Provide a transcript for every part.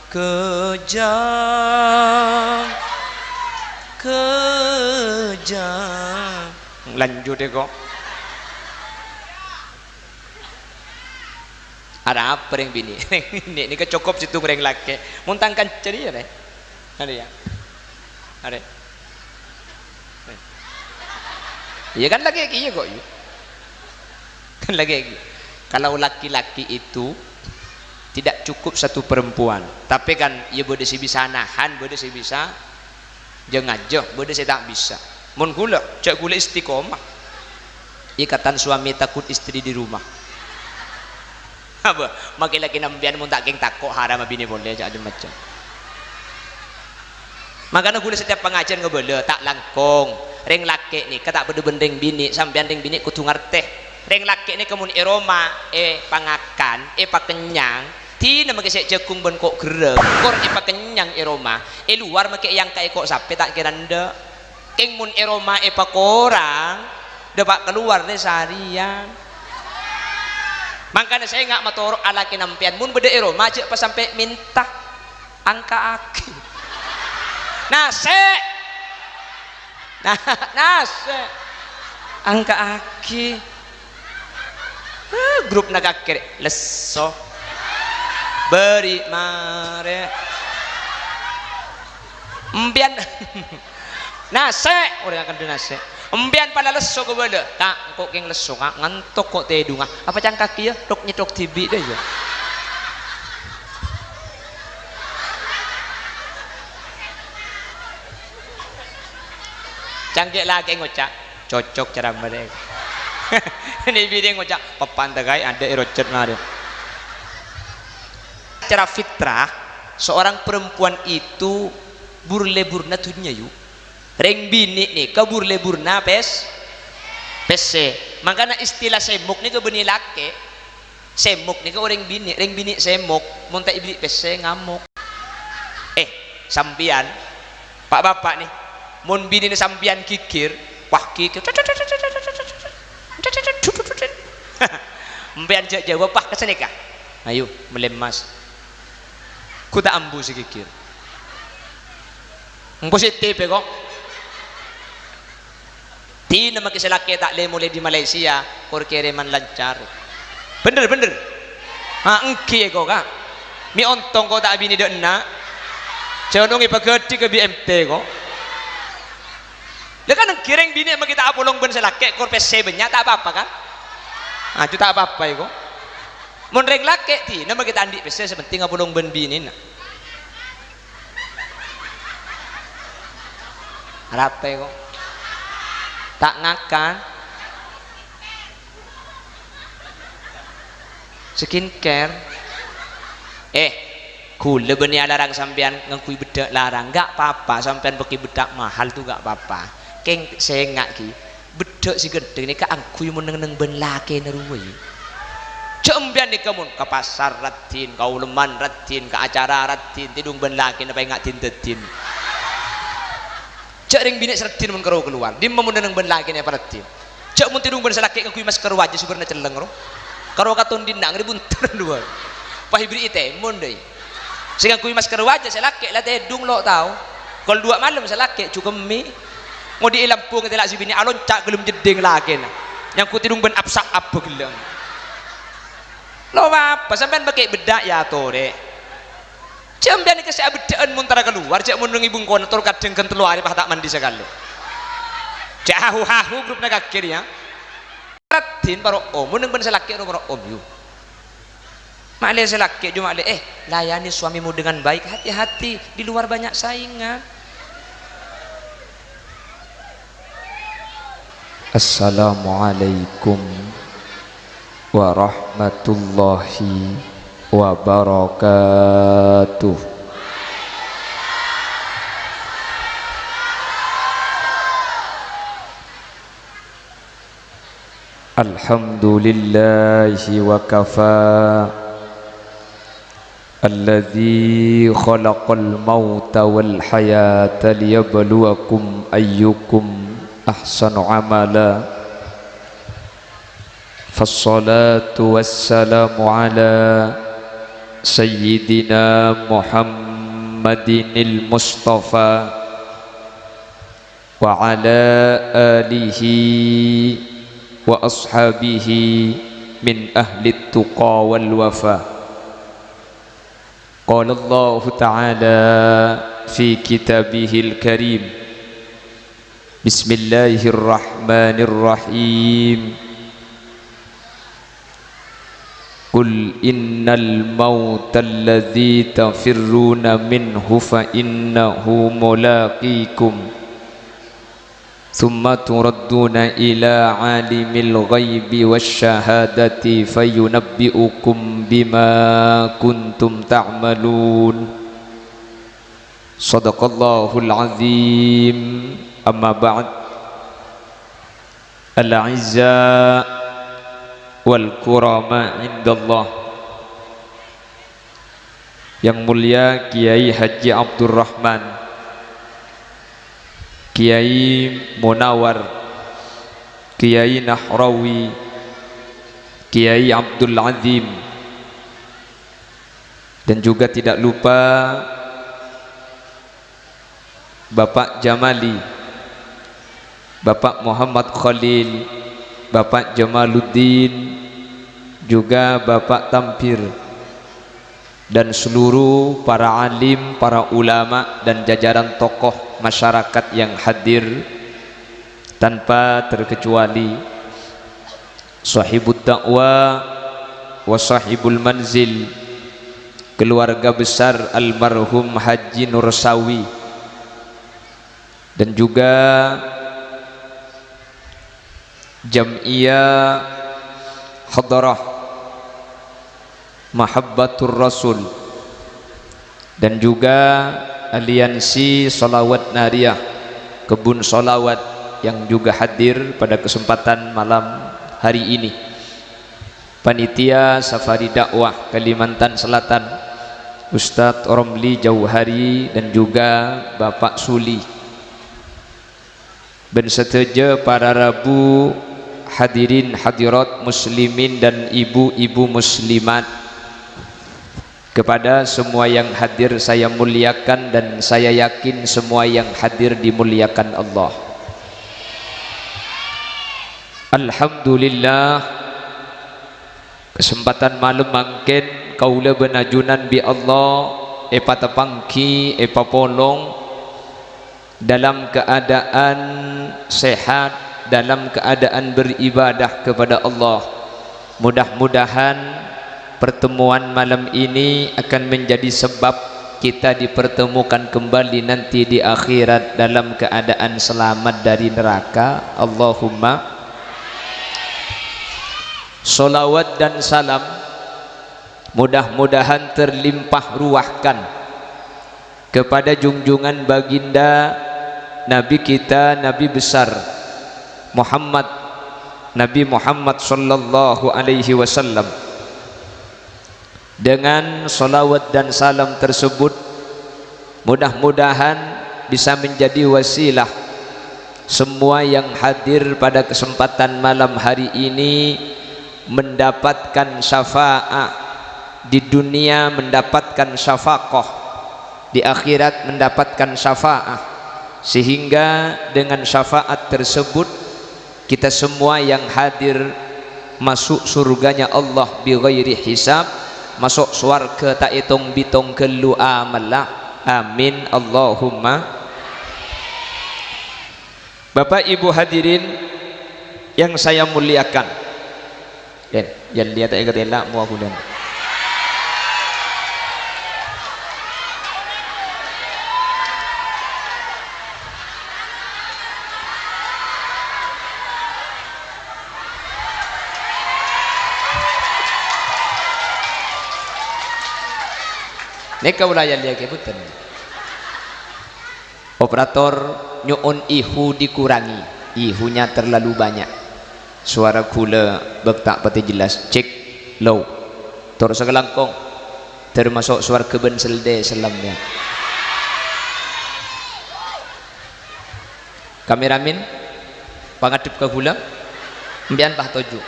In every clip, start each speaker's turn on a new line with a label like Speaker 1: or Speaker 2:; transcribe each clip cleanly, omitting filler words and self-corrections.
Speaker 1: kejam, kejam. Lanjut deh kok. Ada apa yang bini? Ini kecukup situ mereng laki. Muntangkan ceria deh. Ada ya? Ada. Iya kan lagi iya kok. Kan lagi. Kalau laki-laki itu tidak cukup satu perempuan, tapi kan ya boleh si bisa nahan, boleh si bisa jangan aja, boleh si tak bisa. Mun kula, cak kula istiqomah. Ikatan suami takut istri di rumah. Apa? Makin lagi nambian mun tak keng takok haram bini boleh aja macam. Makanya kula setiap pengajian ngebele tak langkong. Ring laki ni kata bendeng bini, sampean ring bini kudu ngerteh. Ring laki ni kemun eroma pangakan pakenyang tina make sek jagung ben kok gereng kor pakenyang eroma luar make yang kae kok sampai tak kira ndak keng mun eroma pakorang dapat keluar deh seharian. Makanya saya nggak matoro ala kinampian mun beda eroma aja pas sampai minta angka aki nase nase angka aki grup nagakir leso beri mare empian nase orang akan nase empian pada leso ke bala tak kok keng leso kak ngantuk kok tedunga apa cang kaki ya tok nyetok tibi deh ya canggih lagi ngocak cocok cara mereka ini bideng ngocak papan tagai ada erocet nade. Secara fitrah seorang perempuan itu burleburna tuhnya yuk reng bini nih ke burleburna pese makanya istilah semuk nih ke beni laki semuk nih ke orang bini reng bini semuk monta ibli pese ngamuk sampian pak bapak nih mon bini nih sampian kikir wah kikir mbian jawab pak kesini kah ayo melemas ku tak ambu sikikir positif kok di nama keselaki tak le mulai di Malaysia kor kiriman lancar bener engki kok kak mi ontong kok tak bini dek nak jangan pagati ke BMT kok dia kan kiring bini sama kita apolong ben selaki kor pese banyak tak apa-apa kan itu tak apa-apa ya kok mun reng laki ti nama kita andi pese sepenting apolong ben bini nak apa ya kok tak ngakan skincare kula beni larang sampean ngakui bedak larang gak apa-apa sampean pakai bedak mahal tuh gak apa-apa keng sengak ki bedak si gendeng ni ka angkui mun neng ben laki neruwe jambian ni kamun ke pasar ratin kau leman ratin ke acara ratin tidung ben laki napa ngak tintetin cak ring bini seratin mun karo keluar dim mun neng ben laki ni paratin cak mun tidung ben selaki ngakui masker wajah suberna celeng ro karo katon dindang ribunter dua pahibri ite mun deui sing ngakui masker wajah selaki lah tedung lo tau kalau 2 malam selaki cukup mi mau di Lampung kita si bini alon cak gelum jeding lagi nah yang ku tidung ben apsak apa gelang lo apa sampean pakai bedak ya tore jambian ke saya bedaan muntara keluar cak mun ngibung kono tur kadang kan 3 hari pah tak mandi sekali cak hahu grup nak akhir ya ratin paro mun ben selaki ro om yu makle selaki cuma layani suamimu dengan baik hati-hati di luar banyak saingan. Assalamualaikum warahmatullahi wabarakatuh. Alhamdulillahi wa kafa alladzi khalaqal mauta wal hayata liyabluwakum ayyukum ahsanu amala fassalatu wassalamu ala
Speaker 2: سيدنا محمد المصطفى وعلى آله وأصحابه من أهل التقى والوفاء. قال الله تعالى في كتابه الكريم: بسم الله الرحمن الرحيم. قل إن الموت الذي تفرون منه فإنه ملاقيكم ثم تردون إلى عالم الغيب والشهادة فينبئكم بما كنتم تعملون. صدق الله العظيم. أما بعد، الأعزاء والكراماء عند الله. Yang mulia Kiai Haji Abdul Rahman, Kiai Munawar, Kiai Nahrawi, Kiai Abdul Azim, dan juga tidak lupa Bapak Jamali, Bapak Muhammad Khalil, Bapak Jamaluddin, juga Bapak Tampir, dan seluruh para alim, para ulama dan jajaran tokoh masyarakat yang hadir tanpa terkecuali sahibud dakwah wa sahibul manzil, keluarga besar almarhum Haji Nursawi, dan juga Jam'iyah Hadarah Mahabbatur Rasul, dan juga aliansi Salawat Nariyah Kebun Salawat yang juga hadir pada kesempatan malam hari ini. Panitia Safari Dakwah Kalimantan Selatan, Ustadz Romli Jauhari, dan juga Bapak Suli, berseteja para rabu hadirin hadirat muslimin dan ibu-ibu muslimat. Kepada semua yang hadir saya muliakan, dan saya yakin semua yang hadir dimuliakan Allah. Alhamdulillah, kesempatan malam mangken kaula benajunan bi Allah epa tepangki epa polong dalam keadaan sehat, dalam keadaan beribadah kepada Allah. Mudah-mudahan pertemuan malam ini akan menjadi sebab kita dipertemukan kembali nanti di akhirat dalam keadaan selamat dari neraka. Allahumma. Salawat dan salam mudah-mudahan terlimpah ruahkan kepada junjungan baginda Nabi kita, Nabi besar Nabi Muhammad sallallahu alaihi wasallam. Dengan salawat dan salam tersebut mudah-mudahan bisa menjadi wasilah semua yang hadir pada kesempatan malam hari ini mendapatkan syafaat di dunia, mendapatkan syafaqah di akhirat, mendapatkan syafaat, sehingga dengan syafaat tersebut kita semua yang hadir masuk surganya Allah bi ghairi hisab, masuk surga tak hitung bitung kelu amalah. Amin Allahumma. Bapak Ibu hadirin yang saya muliakan, dan jangan lihat tak elak mu aku dan neka ulayan dia kebutan. Operator nyuun ihu dikurangi, ihunya terlalu banyak, suara kula bektak pati jelas, cek low tor segelangkong termasuk suara keben selde selamnya. Kameramin pangadip ke kula mbian tah toju.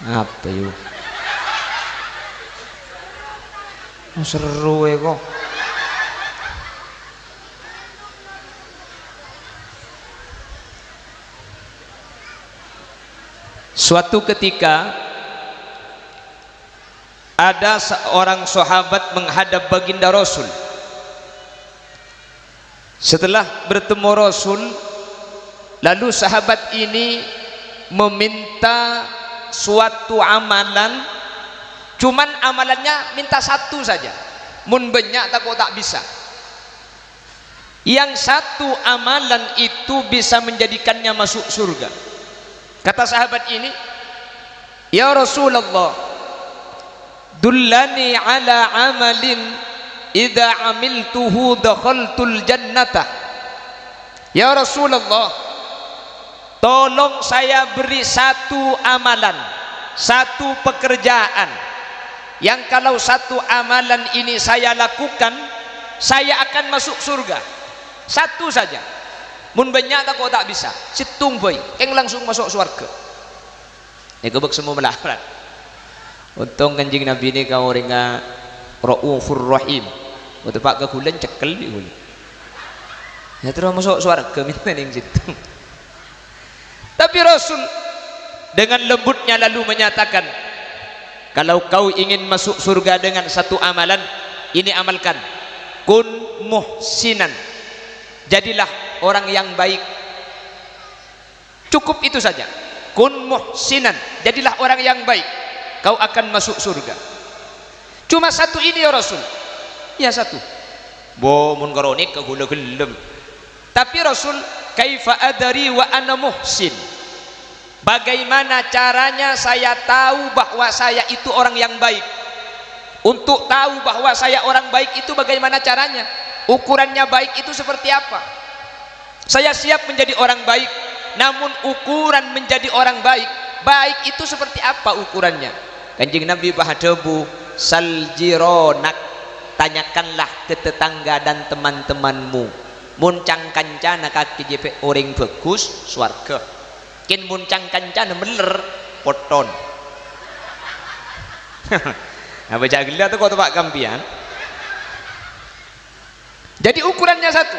Speaker 2: Apa yuk? Seru kok. Suatu ketika ada seorang sahabat menghadap baginda Rasul. Setelah bertemu Rasul, lalu sahabat ini meminta suatu amalan, cuman amalannya minta satu saja, mun banyak tak bisa. Yang satu amalan itu bisa menjadikannya masuk surga. Kata sahabat ini, ya Rasulullah, dullani ala amalin idza amiltuhu dakhaltul jannata. Ya Rasulullah, tolong saya beri satu amalan, satu pekerjaan yang kalau satu amalan ini saya lakukan, saya akan masuk surga. Satu saja. Mun banyak tak bisa. Situng boy, keng langsung masuk surga. Ya gebek semua melarat. Untung kanjeng Nabi ini kau ringa Raufur Rahim. Waktu pak kegulen cekel di ul. Ya terus masuk surga minta ning situ. Tapi Rasul dengan lembutnya lalu menyatakan, kalau kau ingin masuk surga dengan satu amalan, ini amalkan. Kun muhsinan. Jadilah orang yang baik. Cukup itu saja. Kun muhsinan. Jadilah orang yang baik. Kau akan masuk surga. Cuma satu ini ya Rasul. Ya satu. Bo mun karonik kagula gelem. Tapi Rasul, kaifa adari wa ana muhsin? Bagaimana caranya saya tahu bahwa saya itu orang yang baik? Untuk tahu bahwa saya orang baik itu bagaimana caranya? Ukurannya baik itu seperti apa? Saya siap menjadi orang baik, namun ukuran menjadi orang baik, baik itu seperti apa ukurannya? Kanjeng Nabi bahadabu saljironak, tanyakanlah ke tetangga dan teman-temanmu. Muncang kancana kaki JP orang bagus swarga. Kin muncang kancana meler poton. Apa jagila tuh kau tempat kampian? Jadi ukurannya satu.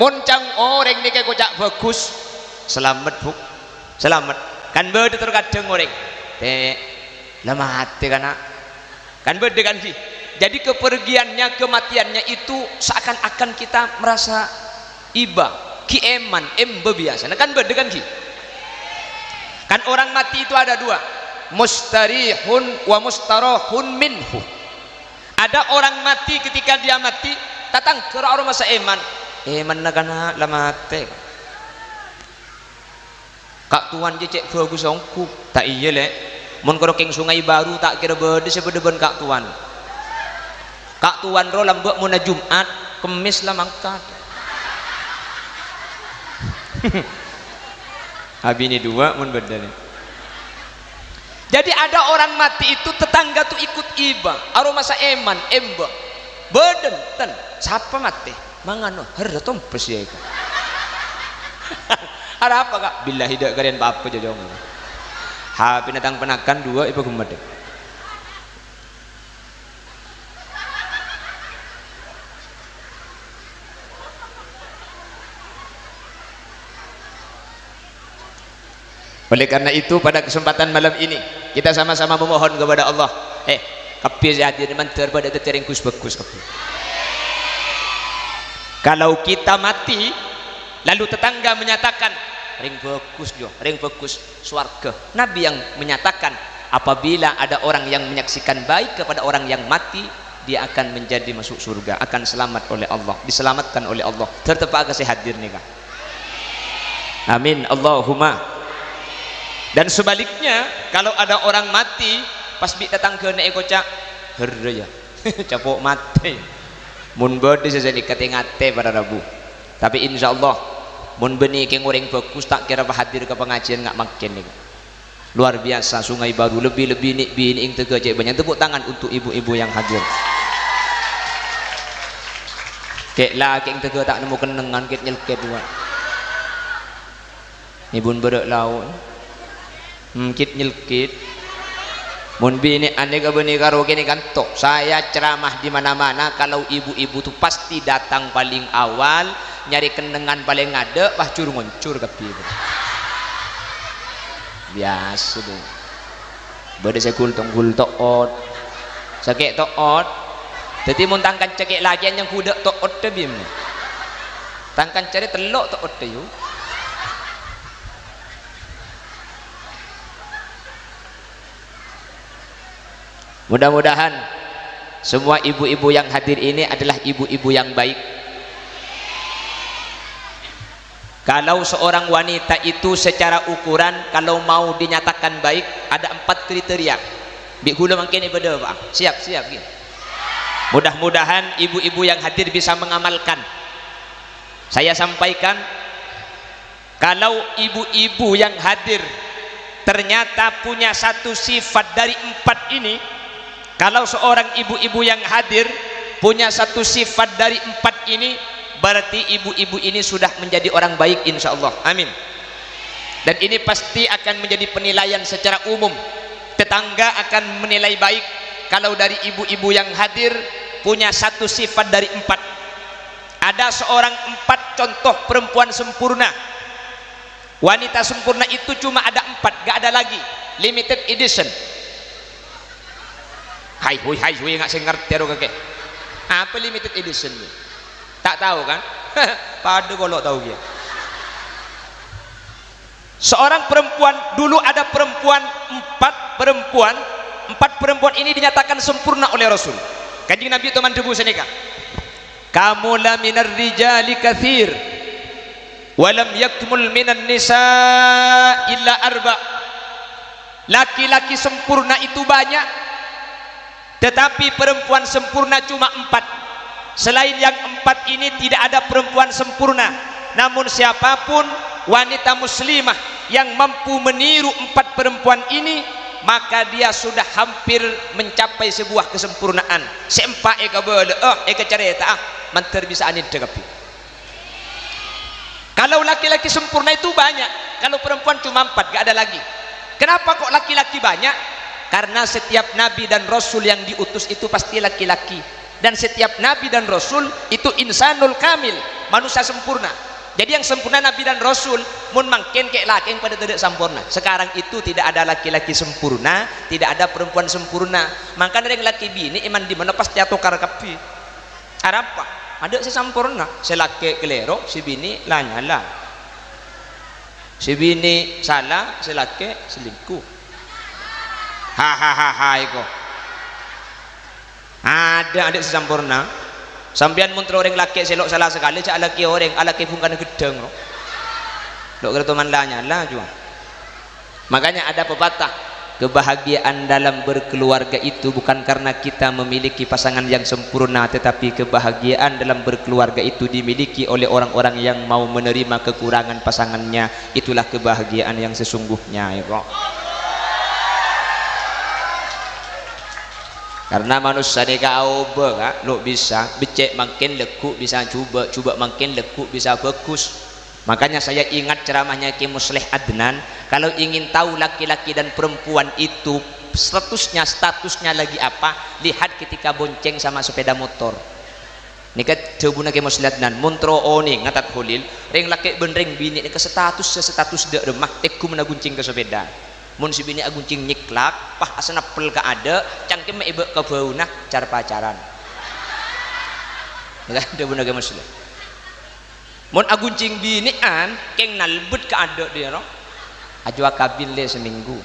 Speaker 2: Moncang orang ni kayak kocak bagus, selamat bu, selamat. Kan berde terkadang orang, lama hati kan berde kan ki. Jadi kepergiannya, kematiannya itu seakan-akan kita merasa iba, kieman, biasa. Nah, kan berde kan ki. Kan orang mati itu ada dua, mustarihun wa mustarahun minhu. Ada orang mati, ketika dia mati tatang ke orang masa eman nakana lamate kak tuan je cek bagus ongku tak iya le mun kering sungai baru tak kira berde sebeden kak tuan ro lambak mun Jumat Kemis lah mangkat. Habis ini dua mun beda nih. Jadi ada orang mati itu tetangga tuh ikut iba aroma masa eman emba beden ten siapa mati mangano harus tompes ya itu. Ada apa kak? Billahi dak kalian apa jajong. Ha pinatang penakan dua ibu gemede. Oleh karena itu pada kesempatan malam ini kita sama-sama memohon kepada Allah. Kapi jadi mantar pada teringkus bagus kapi. Kalau kita mati lalu tetangga menyatakan ring bagus swarga. Nabi yang menyatakan apabila ada orang yang menyaksikan baik kepada orang yang mati, dia akan menjadi masuk surga, akan selamat oleh Allah, diselamatkan oleh Allah. Tertepak ke hadir nih kak. Amin Allahumma. Dan sebaliknya kalau ada orang mati pas bi datang ke nek kocak herya capok mati mun bode sesedi katengate pada Rabu. Tapi insyaallah mun beni keng orang bagus tak kira hadir ke pengajian nggak makin nih. Luar biasa Sungai Baru lebih-lebih nik bini ing tege cek banyak tepuk tangan untuk ibu-ibu yang hadir. Kek lah keng tege tak nemu kenengan kek nyelket dua. Ibun berek laut. Kit nyelkit mun bini ane kebeni karo kene kan tok saya ceramah di mana-mana kalau ibu-ibu tuh pasti datang paling awal nyari kendengan paling ngadek bah cur ngoncur kepi biasa tuh bade saya kultong toot sakit toot jadi mun tangkan cekek lagi yang kuda toot teh bim tangkan cari telok toot teh yuk. Mudah-mudahan semua ibu-ibu yang hadir ini adalah ibu-ibu yang baik. Kalau seorang wanita itu secara ukuran kalau mau dinyatakan baik ada 4 kriteria. Bik hula makin ibadah Pak. Siap gitu. Mudah-mudahan ibu-ibu yang hadir bisa mengamalkan. Saya sampaikan kalau ibu-ibu yang hadir ternyata punya satu sifat dari 4 ini. Kalau seorang ibu-ibu yang hadir punya satu sifat dari 4 ini, berarti ibu-ibu ini sudah menjadi orang baik insyaallah. Amin. Dan ini pasti akan menjadi penilaian secara umum. Tetangga akan menilai baik kalau dari ibu-ibu yang hadir punya satu sifat dari 4. Ada seorang 4 contoh perempuan sempurna. Wanita sempurna itu cuma ada 4, gak ada lagi. Limited edition. Hai nggak saya ngerti kakek. Apa limited edition ni? Tak tahu kan? Pada kalau tahu dia. Seorang perempuan dulu ada perempuan 4 perempuan ini dinyatakan sempurna oleh Rasul. Kanjeng Nabi teman debu senika. Kamu la minar rijali kathir walam yakmul minan nisa illa 4. Laki-laki sempurna itu banyak tetapi perempuan sempurna cuma 4. Selain yang 4 ini tidak ada perempuan sempurna. Namun siapapun wanita muslimah yang mampu meniru 4 perempuan ini, maka dia sudah hampir mencapai sebuah kesempurnaan. Sempa eka bole eka cerita manter bisa anid dekapi. Kalau laki-laki sempurna itu banyak, kalau perempuan cuma 4, gak ada lagi. Kenapa kok laki-laki banyak? Karena setiap nabi dan rasul yang diutus itu pasti laki-laki, dan setiap nabi dan rasul itu insanul kamil, manusia sempurna. Jadi yang sempurna nabi dan rasul mun mangken kek laki yang pada tidak sempurna. Sekarang itu tidak ada laki-laki sempurna, tidak ada perempuan sempurna. Maka dari laki bini iman di mana pasti atau karakapi. Apa? Ada si sempurna, si laki kelero, si bini lanyala. Si bini salah, si laki selingkuh. Iko ada sempurna sampean mun orang laki selok salah sekali cak laki orang alaki pun kan gedeng lo kerto man lanya juga. Makanya ada pepatah, kebahagiaan dalam berkeluarga itu bukan karena kita memiliki pasangan yang sempurna, tetapi kebahagiaan dalam berkeluarga itu dimiliki oleh orang-orang yang mau menerima kekurangan pasangannya. Itulah kebahagiaan yang sesungguhnya ya kok. Karena manusia ni kau ber, lo bisa becek makin lekuk bisa coba makin lekuk bisa bagus. Makanya saya ingat ceramahnya Ki Musleh Adnan, kalau ingin tahu laki-laki dan perempuan itu statusnya lagi apa, lihat ketika bonceng sama sepeda motor. Ni kat jebuna Ki Musleh Adnan, montro oni ngatat holil, ring laki benring bini ke status dek remah, aku menaguncing ke sepeda. Mun si bini aguncing nyiklak pah asana pel ka ada cangkem me ibe ka bauna cara pacaran ya kan deuna ge muslim mun aguncing bini an keng nalbut ka ada dia no ajwa kabin le seminggu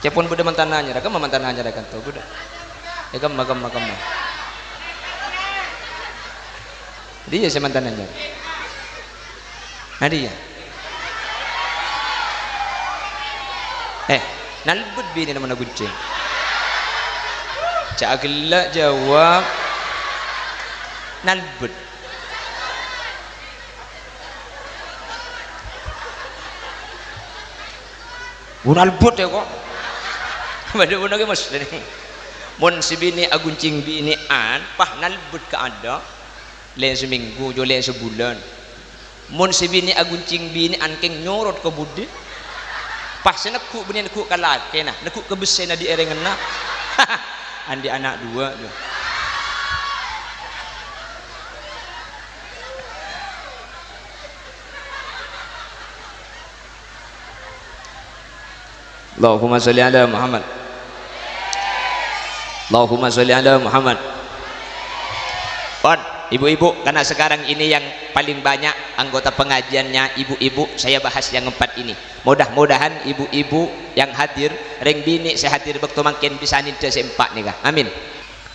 Speaker 2: cepun budak mantananya rakam mantananya rakan to budak ya kam dia semantananya dia nalbut bini nama naguncing cak gelak jawab nalbut nalbut ya kok pada pun lagi mas mun si bini aguncing bini an pah nalbut ke ada lain seminggu jo lain sebulan mun si bini aguncing bini an keng nyorot ke budi
Speaker 1: pas nekuk benih nekuk kalake nah nekuk kebesena di erengena andi anak dua tuh.
Speaker 2: Allahumma sholli ala Muhammad. Allahumma sholli ala Muhammad. Pon, ibu-ibu, karena sekarang ini yang paling banyak anggota pengajiannya ibu-ibu, saya bahas yang 4 ini. Mudah-mudahan ibu-ibu yang hadir, reng bini saya hadir bekto mangken bisa ninte sempak nih kah. Amin.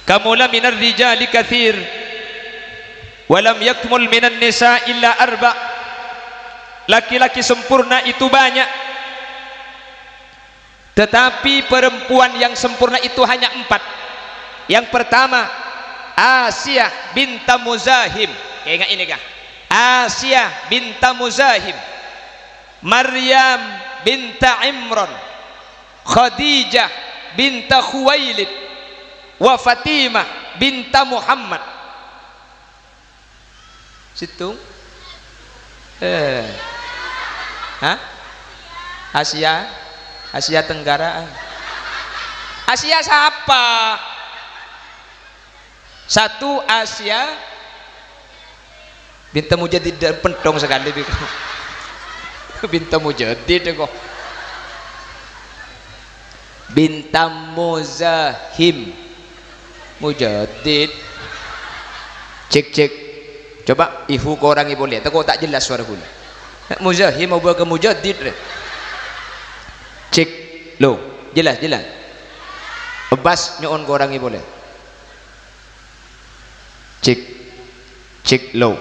Speaker 2: Kamula minar rijali kathir walam yakmul minan nisa illa 4. Laki-laki sempurna itu banyak, tetapi perempuan yang sempurna itu hanya 4. Yang pertama Asiyah binta Muzahim. Ingat ini kah? Asiyah binta Muzahim, Maryam binta Imran, Khadijah binta Khuwailid, wa Fatimah binta Muhammad. Situng Asia Tenggara. Asia siapa? Satu Asia binta Mujaddid, pentong sekali binta Mujaddid kok. Binta Muzahim, Mujaddid. Cek coba ihu ko orang ibu lihat kok tak jelas suara gula. Muzahim mau ke Mujaddid. Cek lo jelas Abbas nyon ko orang ibu lihat. Cek low,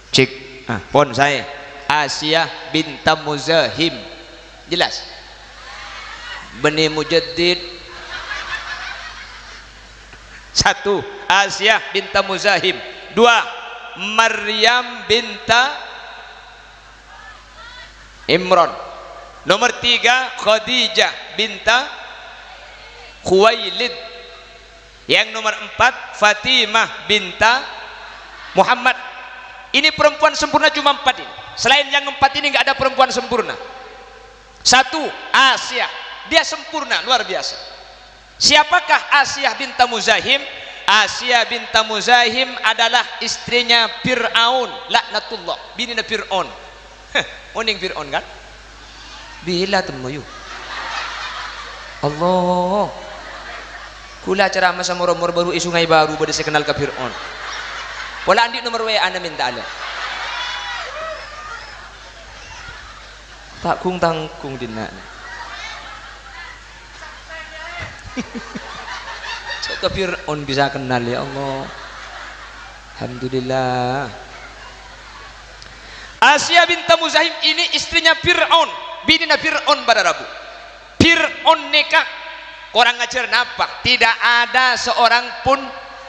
Speaker 2: cek pon saya Asia binta Muzahim, jelas Bani Mujaddid. 1 Asia binta Muzahim, 2 Maryam binta Imran, nomor 3 Khadijah binta Khuwailid, yang nomor 4 Fatimah binta Muhammad. Ini perempuan sempurna cuma 4 ini. Selain yang 4 ini nggak ada perempuan sempurna. 1 Asia, dia sempurna luar biasa. Siapakah Asia binta Muzahim? Asia binta Muzahim adalah istrinya Fir'aun laknatullah, bini Fir'aun. Oning Fir'aun kan? Bila temu Allah kula ceramah sama umur baru sungai baru pada saya kenal ke Fir'aun. Wala andi nomor WA anda minta ala. Tak kung tangkung dina. Ke Fir'aun bisa kenal ya Allah. Alhamdulillah. Asia binta Muzahim ini istrinya Fir'aun, bini Fir'aun pada Rabu. Fir'aun nikah. Orang ngajar napa? Tidak ada seorang pun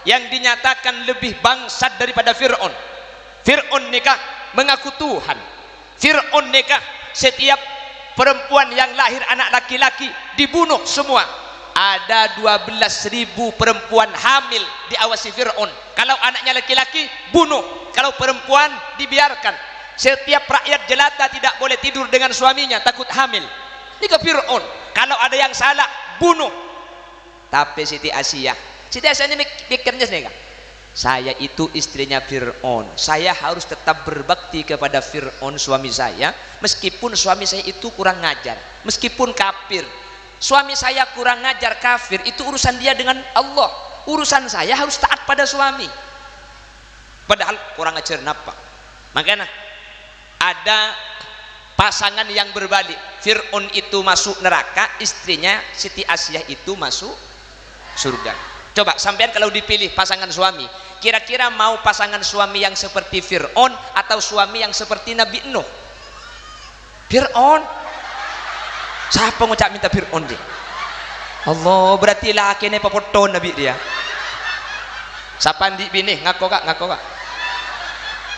Speaker 2: yang dinyatakan lebih bangsat daripada Fir'aun. Fir'aun nikah mengaku Tuhan. Fir'aun nikah setiap perempuan yang lahir anak laki-laki dibunuh semua. Ada 12.000 perempuan hamil diawasi Fir'aun. Kalau anaknya laki-laki bunuh, kalau perempuan dibiarkan. Setiap rakyat jelata tidak boleh tidur dengan suaminya takut hamil. Ini ke Fir'aun. Kalau ada yang salah bunuh. Tapi Siti Asia ini pikirnya sendiri kan? Saya itu istrinya Fir'aun, saya harus tetap berbakti kepada Fir'aun suami saya, meskipun suami saya itu kurang ngajar, meskipun kafir. Suami saya kurang ngajar, kafir, itu urusan dia dengan Allah. Urusan saya harus taat pada suami. Padahal kurang ngajar napa. Makanya ada pasangan yang berbalik. Fir'aun itu masuk neraka, istrinya Siti Asia itu masuk surga. Coba sampean kalau dipilih pasangan suami, kira-kira mau pasangan suami yang seperti Fir'aun atau suami yang seperti Nabi Nuh? Fir'aun. Siapa ngucap minta Fir'aun dia? Allah, berarti laki ini pepoton Nabi dia. Siapa di bini ngaku kak?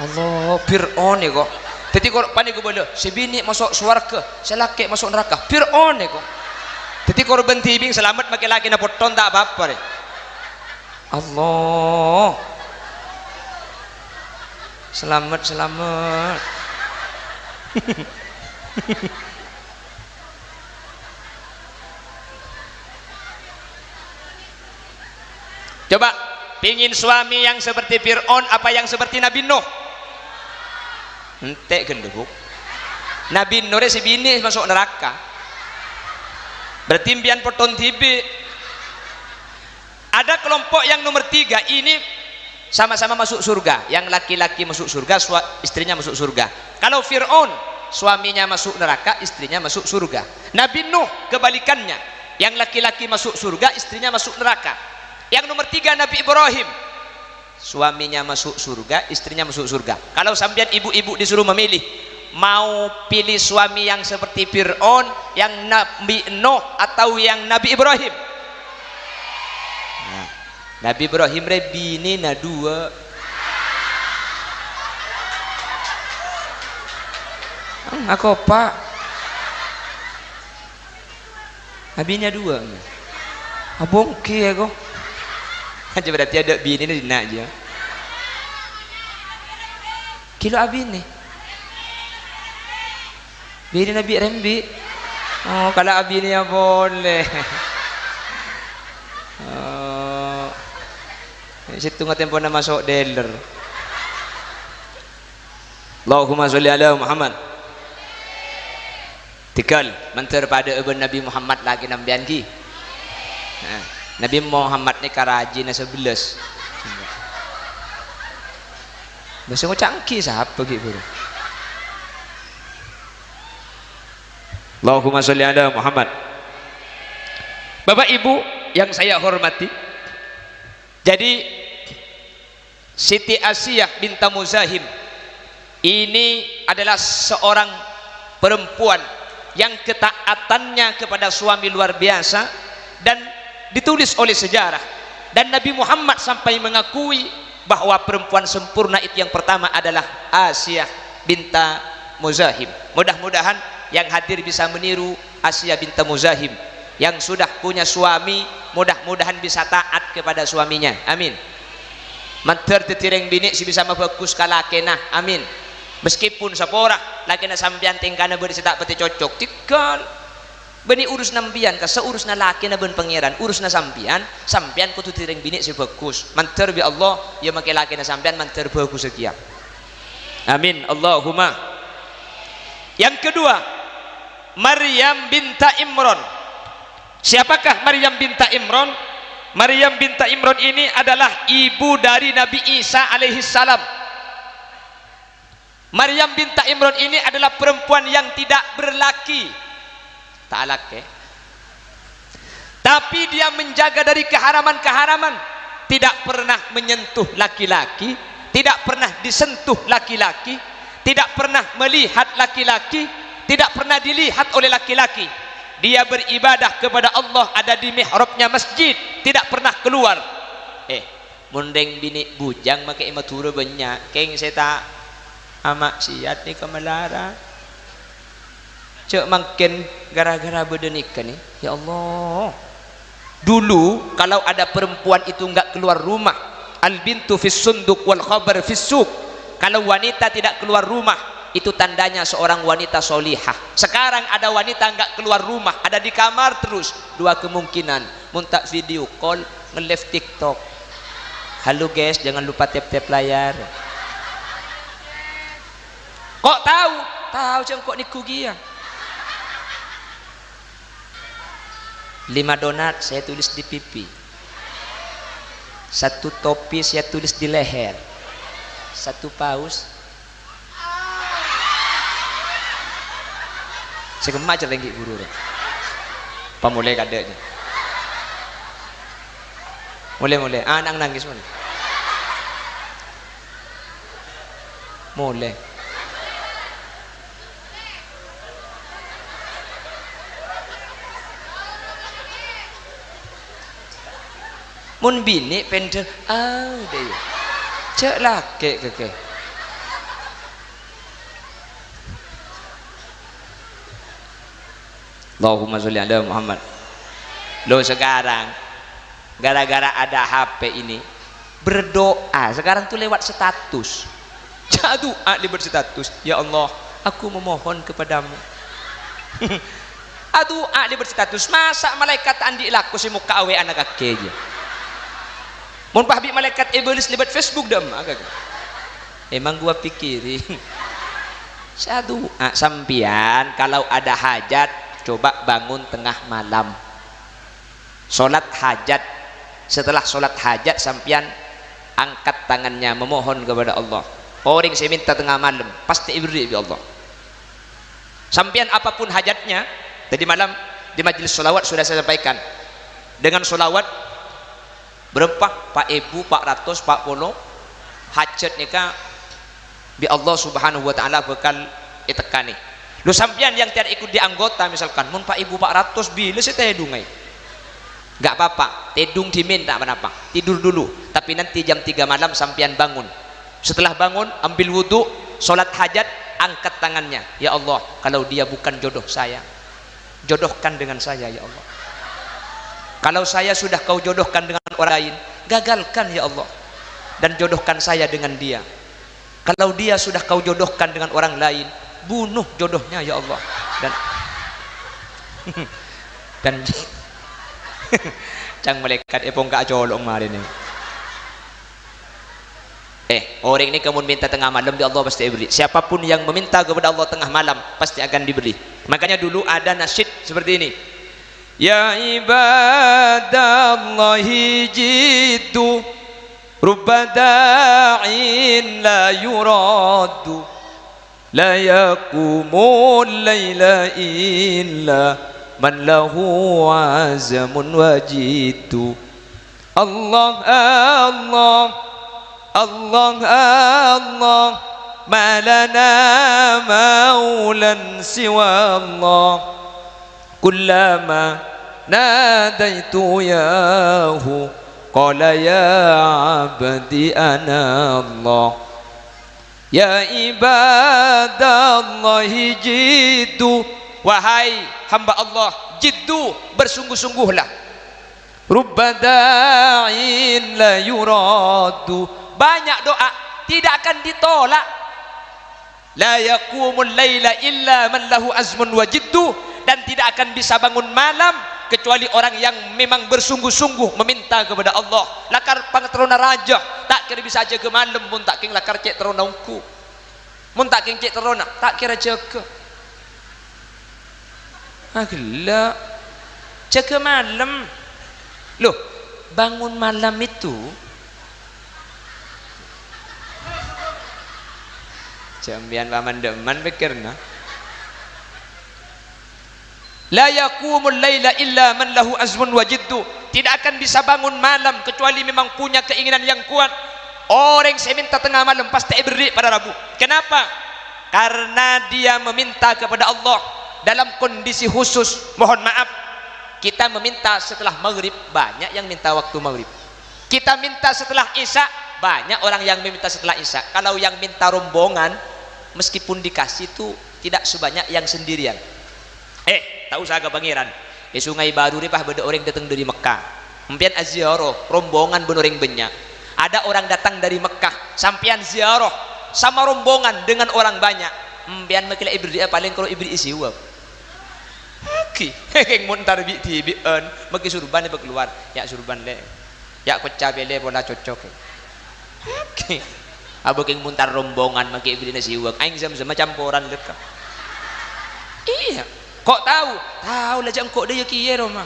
Speaker 2: Allah, Fir'aun ya kok. Jadi kalau panik gue boleh, si bini masuk surga, si laki masuk neraka. Fir'aun ya kok. Jadi korban tibing selamat pakai laki na poton tak apa-apa deh. Allah, selamat.
Speaker 1: Coba, pingin suami yang seperti Fir'aun apa yang seperti Nabi Nuh? Ente genduk. Nabi Nuh si bini masuk neraka. Berarti impian poton tibi. Ada kelompok yang nomor 3 ini sama-sama masuk surga. Yang laki-laki masuk surga, istrinya masuk surga. Kalau Fir'aun, suaminya masuk neraka, istrinya masuk surga. Nabi Nuh kebalikannya, yang laki-laki masuk surga, istrinya masuk neraka. Yang nomor 3 Nabi Ibrahim, suaminya masuk surga, istrinya masuk surga. Kalau sampean ibu-ibu disuruh memilih, mau pilih suami yang seperti Fir'aun, yang Nabi Nuh, atau yang Nabi Ibrahim? Nah, Nabi Ibrahim bini na 2. Aku pak Nabinya 2. Abong ki aku. Aja berarti ada bini ini dina aja. Kilo abini. Bini Nabi Rembi. Oh, kalau abini ya boleh. Oh. Situ ngatempo na masuk dealer. Allahumma sholli ala Muhammad. Tikal mantar pada ibn Nabi Muhammad lagi nambian ki. Nabi Muhammad ni karaji na 11. Bahasa mo cangki siapa gitu. Allahumma sholli ala Muhammad. Bapak Ibu yang saya hormati, jadi Siti Asiyah binta Muzahim ini adalah seorang perempuan yang ketaatannya kepada suami luar biasa dan ditulis oleh sejarah, dan Nabi Muhammad sampai mengakui bahwa perempuan sempurna itu yang pertama adalah Asiyah binta Muzahim. Mudah-mudahan yang hadir bisa meniru Asiyah binta Muzahim. Yang sudah punya suami, mudah-mudahan bisa taat kepada suaminya. Amin. Manter tetireng bini si bisa mabagus kalakena. Amin. Meskipun sapora lakena sampean tingkana beuri tak peti cocok tikal beni urus nambian ka seurus na laki na ben pangeran urus na sampean kudu tireng bini si bagus. Manter bi Allah ya make laki na sampean manter bagus sekian. Amin Allahumma. Yang kedua, Maryam binta Imran. Siapakah Maryam binta Imran? Maryam binta Imran ini adalah ibu dari Nabi Isa alaihi salam. Maryam binta Imran ini adalah perempuan yang tidak berlaki, tak laki, tapi dia menjaga dari keharaman-keharaman, tidak pernah menyentuh laki-laki, tidak pernah disentuh laki-laki, tidak pernah melihat laki-laki, tidak pernah dilihat oleh laki-laki. Dia beribadah kepada Allah ada di mihrabnya masjid, tidak pernah keluar. Mundeng bini bujang make imatura banyak keng seta amak siat ni kamalara cek makin gara-gara berdenikah nih. Ya Allah, dulu kalau ada perempuan itu enggak keluar rumah, al bintu fis sunduk wal khabar fis suq, kalau wanita tidak keluar rumah itu tandanya seorang wanita solihah. Sekarang ada wanita enggak keluar rumah, ada di kamar terus. Dua kemungkinan, muntak video call, nge-live TikTok. Halo guys, jangan lupa tap-tap layar. Kok tahu? Tahu cengkok niku gia. 5 donat saya tulis di pipi. 1 topi saya tulis di leher. 1 paus. Segemak celenggi guru. Pamulai kadanya. Mulai. Anak nangis mana? Mulai. Mun bini pendel, deh. Cek laki ke. Allahumma sholli ala Muhammad. Lo sekarang gara-gara ada HP ini berdoa sekarang tuh lewat status. Jatuh di berstatus, ya Allah, aku memohon kepadamu. Aduh, di berstatus, masa malaikat andi laku si muka awe anak kaki aja. Mun pahbi malaikat iblis libat Facebook dah agak. Emang gua pikirin. Satu, sampian kalau ada hajat coba bangun tengah malam. Salat hajat. Setelah salat hajat sampian angkat tangannya memohon kepada Allah. Orang saya minta tengah malam pasti diberi oleh Allah. Sampian apapun hajatnya, tadi malam di majelis solawat sudah saya sampaikan. Dengan solawat berapa? Pak Ibu 440 hajat nikah bi Allah subhanahu wa ta'ala bekal itekani. Lu sampian yang tiada ikut di anggota misalkan mun Pak Ibu 400 bila saya tedungai gak apa-apa, tedung diminta apa-apa, tidur dulu, tapi nanti jam 3 malam sampian bangun. Setelah bangun ambil wudhu, sholat hajat, angkat tangannya, ya Allah kalau dia bukan jodoh saya, jodohkan dengan saya ya Allah. Kalau saya sudah kau jodohkan dengan orang lain, gagalkan ya Allah dan jodohkan saya dengan dia. Kalau dia sudah kau jodohkan dengan orang lain, bunuh jodohnya ya Allah. Dan cang malaikat epong ka colong marin ni. Orang ini kamu minta tengah malam di Allah pasti diberi. Siapapun yang meminta kepada Allah tengah malam pasti akan diberi. Makanya dulu ada nasyid seperti ini. Ya ibadallahi jiddu rubba da'in la yuradu la yakumul layla illa man lahu azamun wajidu. Allah Allah Allah Allah ma lana maulan siwa Allah kullama nadaitu yahu qala ya abdi ana Allah. Ya ibadallahi jiddu, wahai hamba Allah, jiddu bersungguh-sungguhlah. Rubba da'in la yuradu, banyak doa tidak akan ditolak. La yaqumul laila illa man lahu azmun wa jiddu, dan tidak akan bisa bangun malam kecuali orang yang memang bersungguh-sungguh meminta kepada Allah. Lakar pangatrona raja tak kira bisa jaga malam pun tak king lakar cek terona uku. Mun tak king cek terona tak kira jaga. Agila jaga malam. Loh, bangun malam itu jambian paman deman pikirna. La yaqumul laila illa man lahu azmun wa jiddu, tidak akan bisa bangun malam kecuali memang punya keinginan yang kuat. Orang yang minta tengah malam pasti beri pada Rabu. Kenapa? Karena dia meminta kepada Allah dalam kondisi khusus. Mohon maaf, kita meminta setelah maghrib, banyak yang minta waktu maghrib. Kita minta setelah isya, banyak orang yang meminta setelah isya. Kalau yang minta rombongan, meskipun dikasih itu tidak sebanyak yang sendirian. Tak usah ke pangeran. Sungai Baru ni pah beda orang datang dari Mekah. Sampian ziarah rombongan benoreng banyak. Ada orang datang dari Mekah, sampian ziarah sama rombongan dengan orang banyak. Sampian makila ibri paling kalau ibri isi uap. Oke, heng montar bi tibian, maki surban ni keluar. Ya surban le. Ya kocah bele bola cocok. Oke. Abo keng montar rombongan maki ibri nasi uap. Aing sama campuran dekat. Iya. Kok tahu? Tahu lah jam kok dia kiye Roma.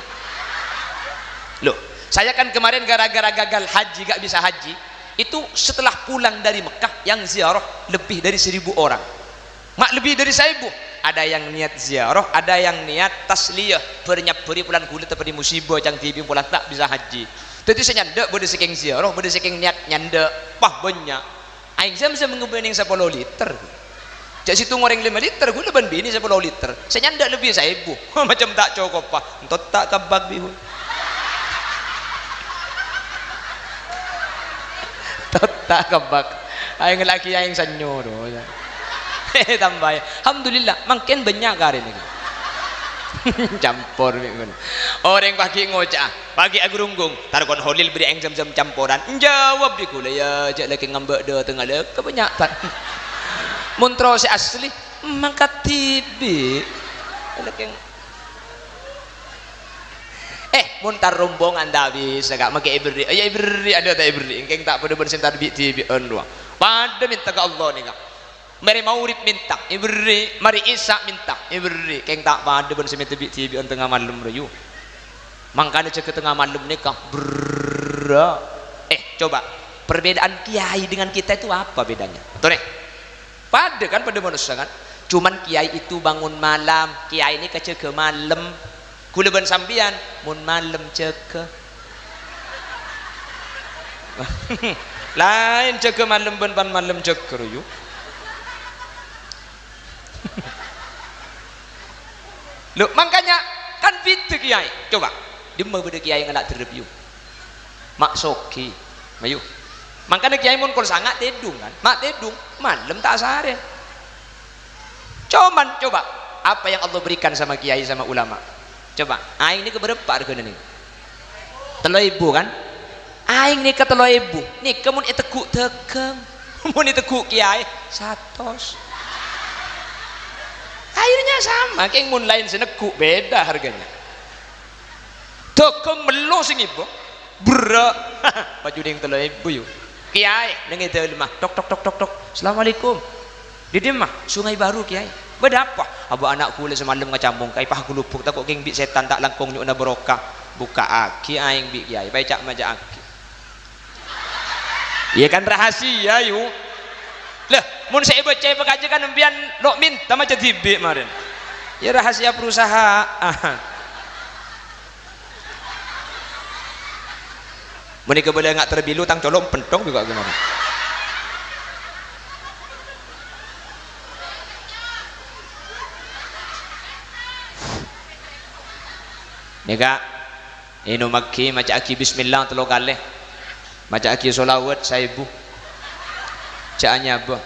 Speaker 1: Loh, saya kan kemarin gara-gara gagal haji gak bisa haji, itu setelah pulang dari Mekah yang ziarah lebih dari 1000 orang. Mak lebih dari 1000. Ada yang niat ziarah, ada yang niat tasliyah, bernyap-beri pulang kulit seperti musibah yang tibi pulang tak bisa haji. Jadi saya nyandak bode saking ziarah, bode saking niat nyandak, pah banyak. Aing bisa mengubening 10 liter. Cak situ ngoreng 5 liter, gue leban bini 10 liter. Saya nyandak lebih 1000. Macam tak cukup pak. Entot tak kabag bihun. Entot tak kabag. Ayang laki yang sanyo do. Tambah. Alhamdulillah, makin banyak kali ni. Campur bihun. Orang pagi ngocah, pagi agurunggung. Tarkon holil beri yang jam-jam campuran. Jawab di kula ya, jak lagi ngambek de tengah le kebanyakan. Muntro si asli mangkat tibi. muntar rombongan dah bisa gak make ibri ya ibri ada tak ibri engkeng tak pada bersin tarbiyah tibi onwa pada minta ke Allah nih kak mari maurib minta ibri mari isa minta ibri keng tak pada bersin tibi on tengah malam rayu makanya cek ke tengah malam nih kak coba perbedaan kiai dengan kita itu apa bedanya tuh nih pada kan pada manusia kan cuman kiai itu bangun malam kiai ini kecil ke malam kula ban sambian mun malam ceke lain ceke malam ban malam ceke yuk lo makanya kan gitu kiai coba dia mau beda kiai ngelak terreview mak soki mayu makanya kiai mun kol sangat tedung kan mak tedung malam tak sare cuman coba apa yang Allah berikan sama kiai sama ulama coba aing ini keberapa harganya nih 3.000 kan aing nih ke 3.000 nih kemun itu ku tegem mun itu ku kiai 100 akhirnya sama kayak mun lain seneku beda harganya tegem melo sing ibu berak baju ding 3.000 yuk kiai nengi mah tok tok tok tok tok assalamualaikum di mah Sungai Baru kiai berapa abu anakku le semalam ngacambung kai pah kulupuk takut geng bik setan tak langkong nyuk na barokah buka aki aing bik kiai baik cak majak aki iya kan rahasia yuk lah mun saya baca pekajikan empian lo minta macam tibik kemarin ya rahasia perusahaan menikah boleh nggak terbilu tang colong pentong juga gimana nika inu makki maca aki bismillah telo kali maca aki solawat 1000 caknya apa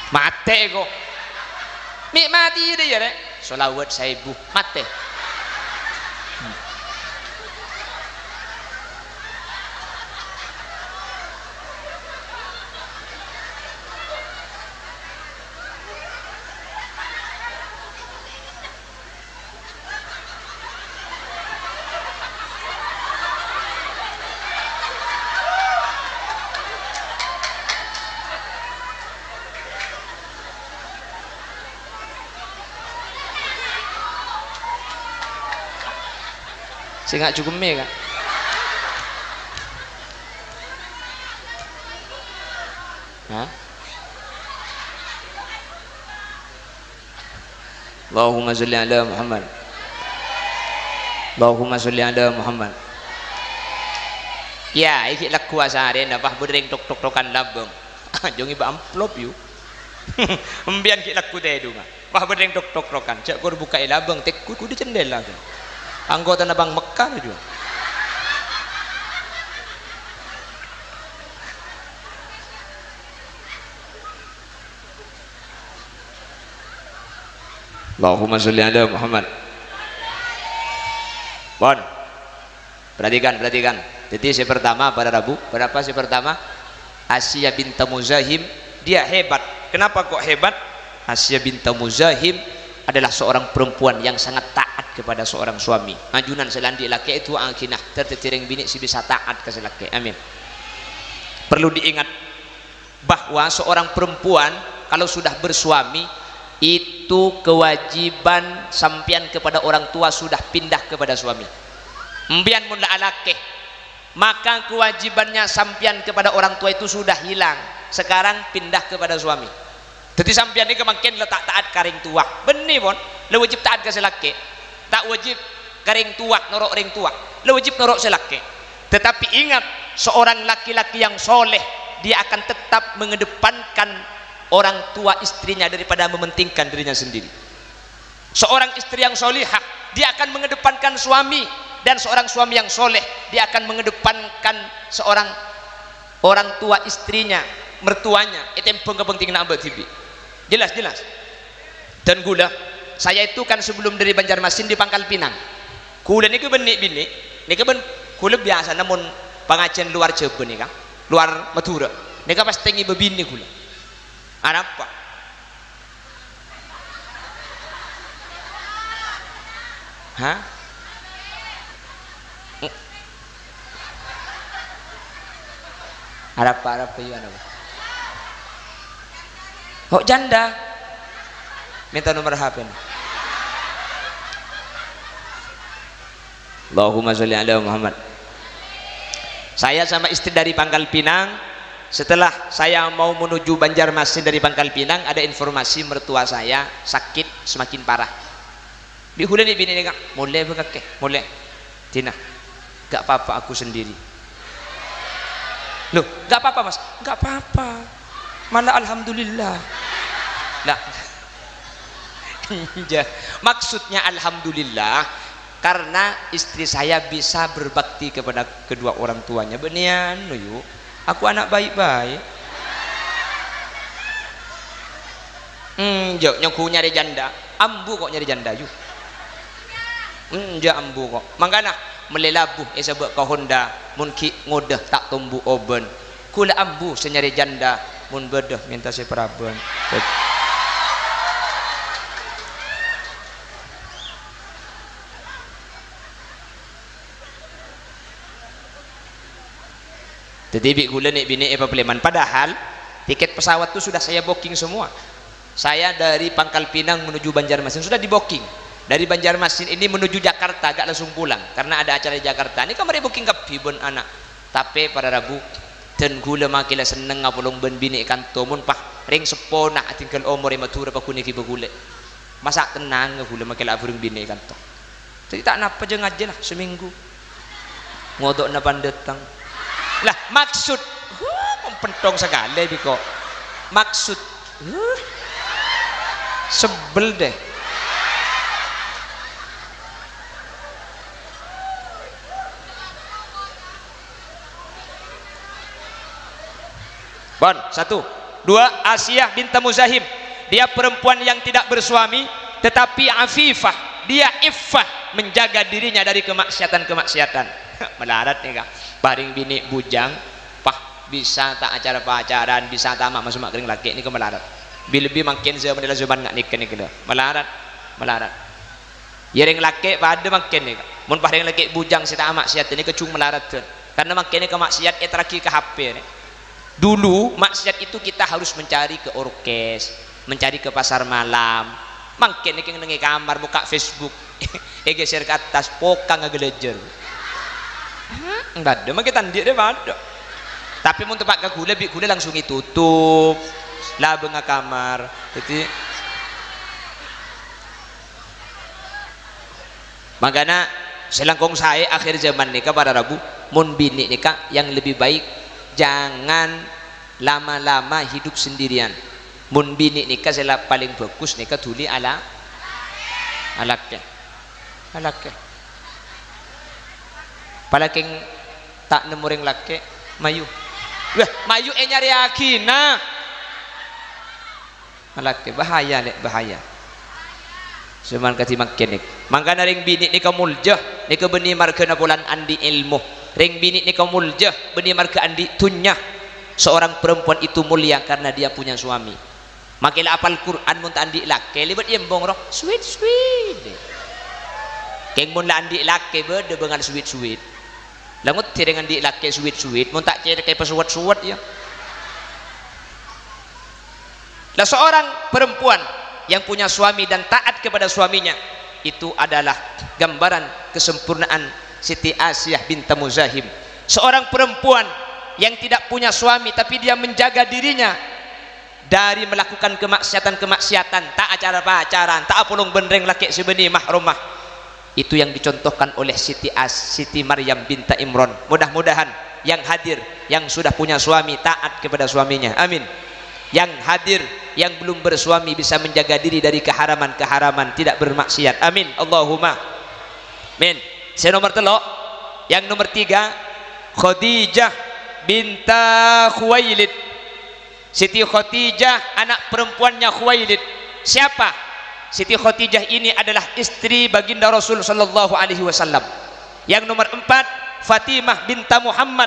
Speaker 1: mate kok mik mati dia ya rek solawat 1000 mate saya nggak cukup mie kan hah Allahumma sholli ala Muhammad Allahumma sholli ala Muhammad ya iki laku asare napa bering tok tok tokan labeng jongi ba amplop yu embian ki laku teh dunga pah bering tok tok tokan cak kur buka labeng tek ku di jendela kan anggota nabang Mekah juga Allahumma sholli ala Muhammad bon perhatikan jadi si pertama pada Rabu berapa si pertama Asya binta Muzahim dia hebat kenapa kok hebat Asya binta Muzahim adalah seorang perempuan yang sangat taat kepada seorang suami majunan selandi laki itu angkinah tertetiring bini si bisa taat ke selaki amin perlu diingat bahwa seorang perempuan kalau sudah bersuami itu kewajiban sampian kepada orang tua sudah pindah kepada suami mbian mun laki maka kewajibannya sampian kepada orang tua itu sudah hilang sekarang pindah kepada suami jadi sampian ini kemakin letak taat karing tua benih pun le wajib taat ke selaki tak wajib karing tua norok ring tua le wajib norok selaki tetapi ingat seorang laki-laki yang soleh dia akan tetap mengedepankan orang tua istrinya daripada mementingkan dirinya sendiri seorang istri yang solihah dia akan mengedepankan suami dan seorang suami yang soleh dia akan mengedepankan seorang orang tua istrinya mertuanya itu yang penting nak tibi jelas dan gula saya itu kan sebelum dari Banjarmasin di Pangkal Pinang gula ini benik bini ini ben gula biasa namun pengajian luar Jawa nih kan luar Madura ini kan pasti tinggi bebini gula apa hah Harap iya apa? Oh janda. Minta nomor HP. Allahumma sholli ala Muhammad. Saya sama istri dari Pangkal Pinang. Setelah saya mau menuju Banjarmasin dari Pangkal Pinang, ada informasi mertua saya sakit semakin parah. Bihule nih bini kak, mulai bekake, mulai. Tina, gak apa-apa aku sendiri. Loh, gak apa-apa mas? Gak apa-apa. Malah alhamdulillah. Nah, maksudnya alhamdulillah karena istri saya bisa berbakti kepada kedua orang tuanya. Benian, yuk. Aku anak baik-baik. Jauh nyongku nyari janda, ambu kok nyari janda yuk. Ambu kok. Mangkana melelabuh sebab kau Honda mun ki ngodah tak tumbuh oben. Kula ambu senyari janda mun bedah minta seperaban. Jadi gula nih bini peleman. Padahal tiket pesawat itu sudah saya booking semua. Saya dari Pangkal Pinang menuju Banjarmasin sudah di booking. Dari Banjarmasin ini menuju Jakarta gak langsung pulang karena ada acara di Jakarta. Ini kamar booking ke pibon anak. Tapi pada Rabu dan gula makila seneng ngapulong ben bini kantomun pah ring sepona tinggal omor matura pa kuni ki begule. Masa tenang gula makila apuring bini kanto. Jadi tak napa jeung aja lah seminggu. Ngodok na pandetang. Lah maksud pentong sekali biko maksud sebel deh. Bon, 1, 2 Asiyah binti Muzahim, dia perempuan yang tidak bersuami tetapi afifah, dia iffah menjaga dirinya dari kemaksiatan melarat nih kak. Baring bini bujang pah bisa tak acara pacaran bisa tak masuk kering laki ini ke melarat lebih makin zaman zaman nggak nikah nih kena melarat ya ring laki pada makin nih mun pah ring laki bujang sita maksiat ini kecung melarat kan karena makin ini ke maksiat terakhir ke HP nih. Dulu maksiat itu kita harus mencari ke orkes mencari ke pasar malam makin nih nengi kamar buka Facebook geser ke atas pokang ngegelejer. Enggak ada, makin tandi dia ada. Tapi mau tempat ke gula langsung ditutup, lah benga kamar. Jadi, makanya selangkong saya akhir zaman nikah pada Rabu, mun bini nikah yang lebih baik jangan lama-lama hidup sendirian. Mun bini nikah saya paling bagus nikah tuli ala alaknya. Palaking tak nemuring laki mayu wah mayu nyari akina laki bahaya lek bahaya cuman kati makin mangkana ring bini ni kamuljah ni ke beni marga bulan andi ilmu ring bini ni kamuljah beni marga andi tunyah seorang perempuan itu mulia karena dia punya suami makila apal Quran mun andi laki libat yembong roh sweet keng mun andi laki bede bengan sweet langut dengan di laki suwit mun tak cari kayak pesuat ya lah seorang perempuan yang punya suami dan taat kepada suaminya itu adalah gambaran kesempurnaan Siti Asiyah binti Muzahim seorang perempuan yang tidak punya suami tapi dia menjaga dirinya dari melakukan kemaksiatan tak acara pacaran tak apulung bendreng laki sebeni mahrumah itu yang dicontohkan oleh Siti Maryam binti Imran. Mudah-mudahan yang hadir yang sudah punya suami taat kepada suaminya, amin. Yang hadir yang belum bersuami bisa menjaga diri dari keharaman-keharaman, tidak bermaksiat, amin. Allahumma amin. Saya nomor telok yang nomor 3 Khadijah binti Khuwailid. Siti Khadijah anak perempuannya Khuwailid. Siapa? Siti Khadijah ini adalah istri baginda Rasul sallallahu alaihi wasallam. Yang nomor 4 Fatimah binti Muhammad,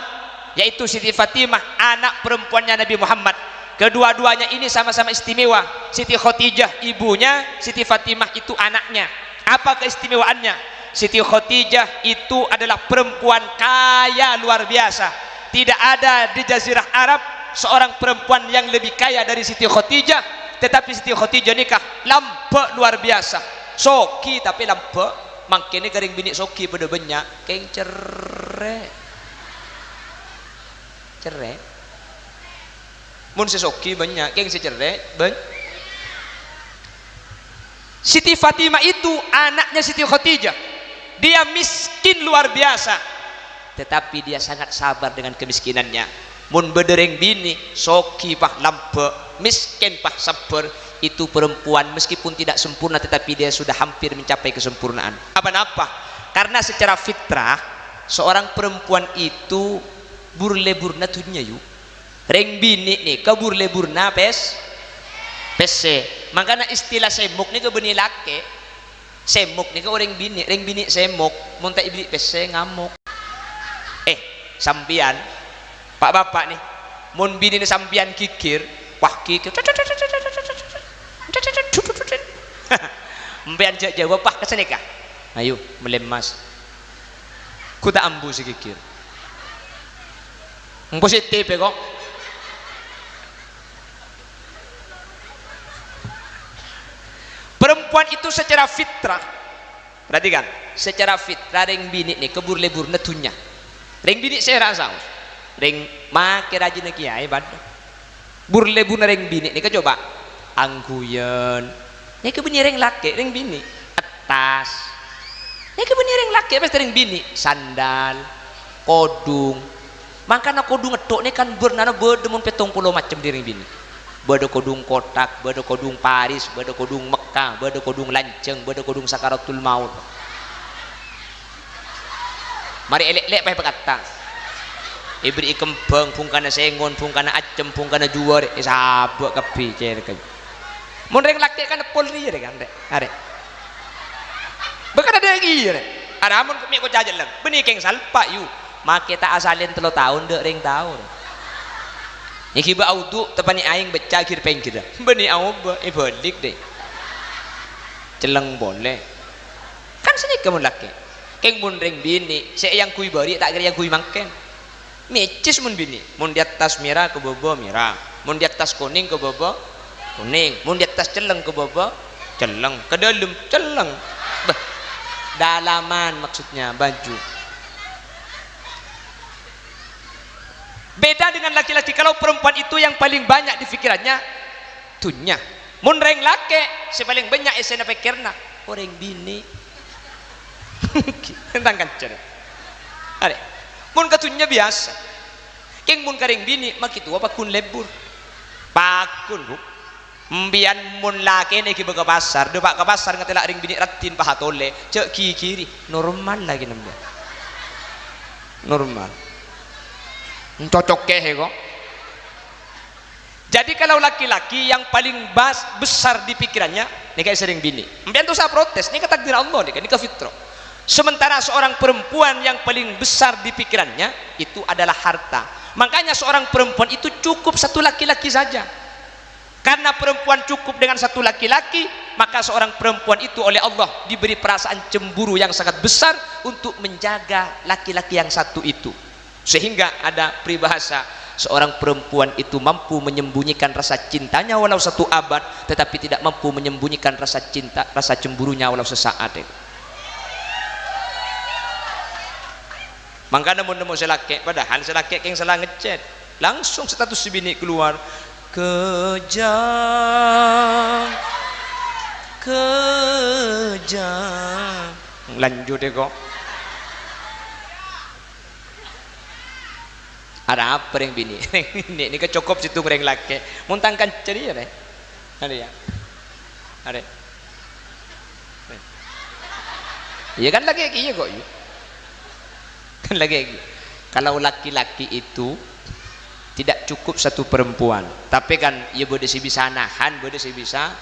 Speaker 1: yaitu Siti Fatimah anak perempuannya Nabi Muhammad. Kedua-duanya ini sama-sama istimewa. Siti Khadijah ibunya, Siti Fatimah itu anaknya. Apa keistimewaannya? Siti Khadijah itu adalah perempuan kaya luar biasa. tidak ada di jazirah Arab seorang perempuan yang lebih kaya dari Siti Khadijah, tetapi Siti Khadijah nikah lampe luar biasa, soki tapi lampe, makanya garing bini soki pada banyak keng cerai mun sesoki banyak keng secerai Siti Fatimah itu anaknya Siti Khadijah, dia miskin luar biasa, tetapi dia sangat sabar dengan kemiskinannya. Mun bedereng bini soki pah lampe, miskin pah sabar, itu perempuan meskipun tidak sempurna tetapi dia sudah hampir mencapai kesempurnaan. Apa-apa? Karena secara fitrah seorang perempuan itu burle-burna dunia yuk. Reng bini nih ke burle-burna pese. Makanya istilah semuk nih ke beni laki, semuk nih ke orang bini, reng bini semuk, munta ibli pese ngamuk. Sampian Pak Bapak nih, mun bini nih sampian kikir, wah kikir, sampian jawab pah kesana kah? Ayo melemas, ku tak ambu si kikir, positif ya kok. Perempuan itu secara fitrah, perhatikan, secara fitrah reng bini nih kebur lebur netunya, reng bini saya rasa, reng make rajin kiai badan, bur lebur reng bini nih coba, angguyan, nih kebuni reng laki, reng bini, atas, nih kebuni reng laki, apa reng bini, sandal, kodung, makanya kodung ngetok nih kan bernana berdemun petong pulau macam di reng bini. Bada kodung kotak, bada kodung Paris, bada kodung Mekah, bada kodung lanceng, bada kodung sakaratul maut. Mari elek-elek pay berkata. Ibri kembang pungkana sengon, pungkana acem, pungkana juar, sabak kapi cer kan. Mun reng laki kan polri ya kan rek. Arek. Bekan ada lagi ya rek. Ada mun kami ko jajan lang. Benih keng salpa yu. Make tak asalin 3 tahun dek reng tahun. Iki ba audu tepani aing beca kir pengkir. Beni auba balik deh. Celeng boleh. Kan sini kamu laki. Keng mun reng bini, saya yang kui bari tak kira yang kui mangken. Mecis mun bini, mun di atas merah ke bobo merah, mun di atas kuning ke bobo kuning, mun di atas celeng ke bobo celeng, ke dalam celeng. Bah, dalaman maksudnya baju. Beda dengan laki-laki. Kalau perempuan itu yang paling banyak di pikirannya dunya. Mun reng laki sepaling banyak esena pikirna orang bini. Tentang kancer. Are. Mun katunya biasa. Keng mun kareng bini makitu apa kun lebur. Pakun bu. Mbian mun laki nek ke pasar, depak ke pasar ngatela ring bini ratin pahatole, cek kiri normal lagi nembak. Normal. Cocok kehe kok. Jadi kalau laki-laki yang paling besar di pikirannya ini kayak sering bini mbian tuh saya protes, ini ketakdir Allah nih kan, ini kefitrah. Sementara seorang perempuan yang paling besar di pikirannya itu adalah harta. Makanya seorang perempuan itu cukup satu laki-laki saja. Karena perempuan cukup dengan satu laki-laki, maka seorang perempuan itu oleh Allah diberi perasaan cemburu yang sangat besar untuk menjaga laki-laki yang satu itu. Sehingga ada peribahasa, seorang perempuan itu mampu menyembunyikan rasa cintanya walau 1 abad, tetapi tidak mampu menyembunyikan rasa cinta, rasa cemburunya walau sesaat. Mangkana mun nemu selake, padahal selake yang salah ngechat, langsung status si bini keluar, kejam, lanjut deh kok. Ada apa yang bini? Ini kecukup situ mereng laki. Muntangkan ceria deh. Ada ya? Ada. Iya kan lagi iya kok. Kan lagi. Kalau laki-laki itu tidak cukup satu perempuan, tapi kan ia boleh si bisa nahan, boleh si bisa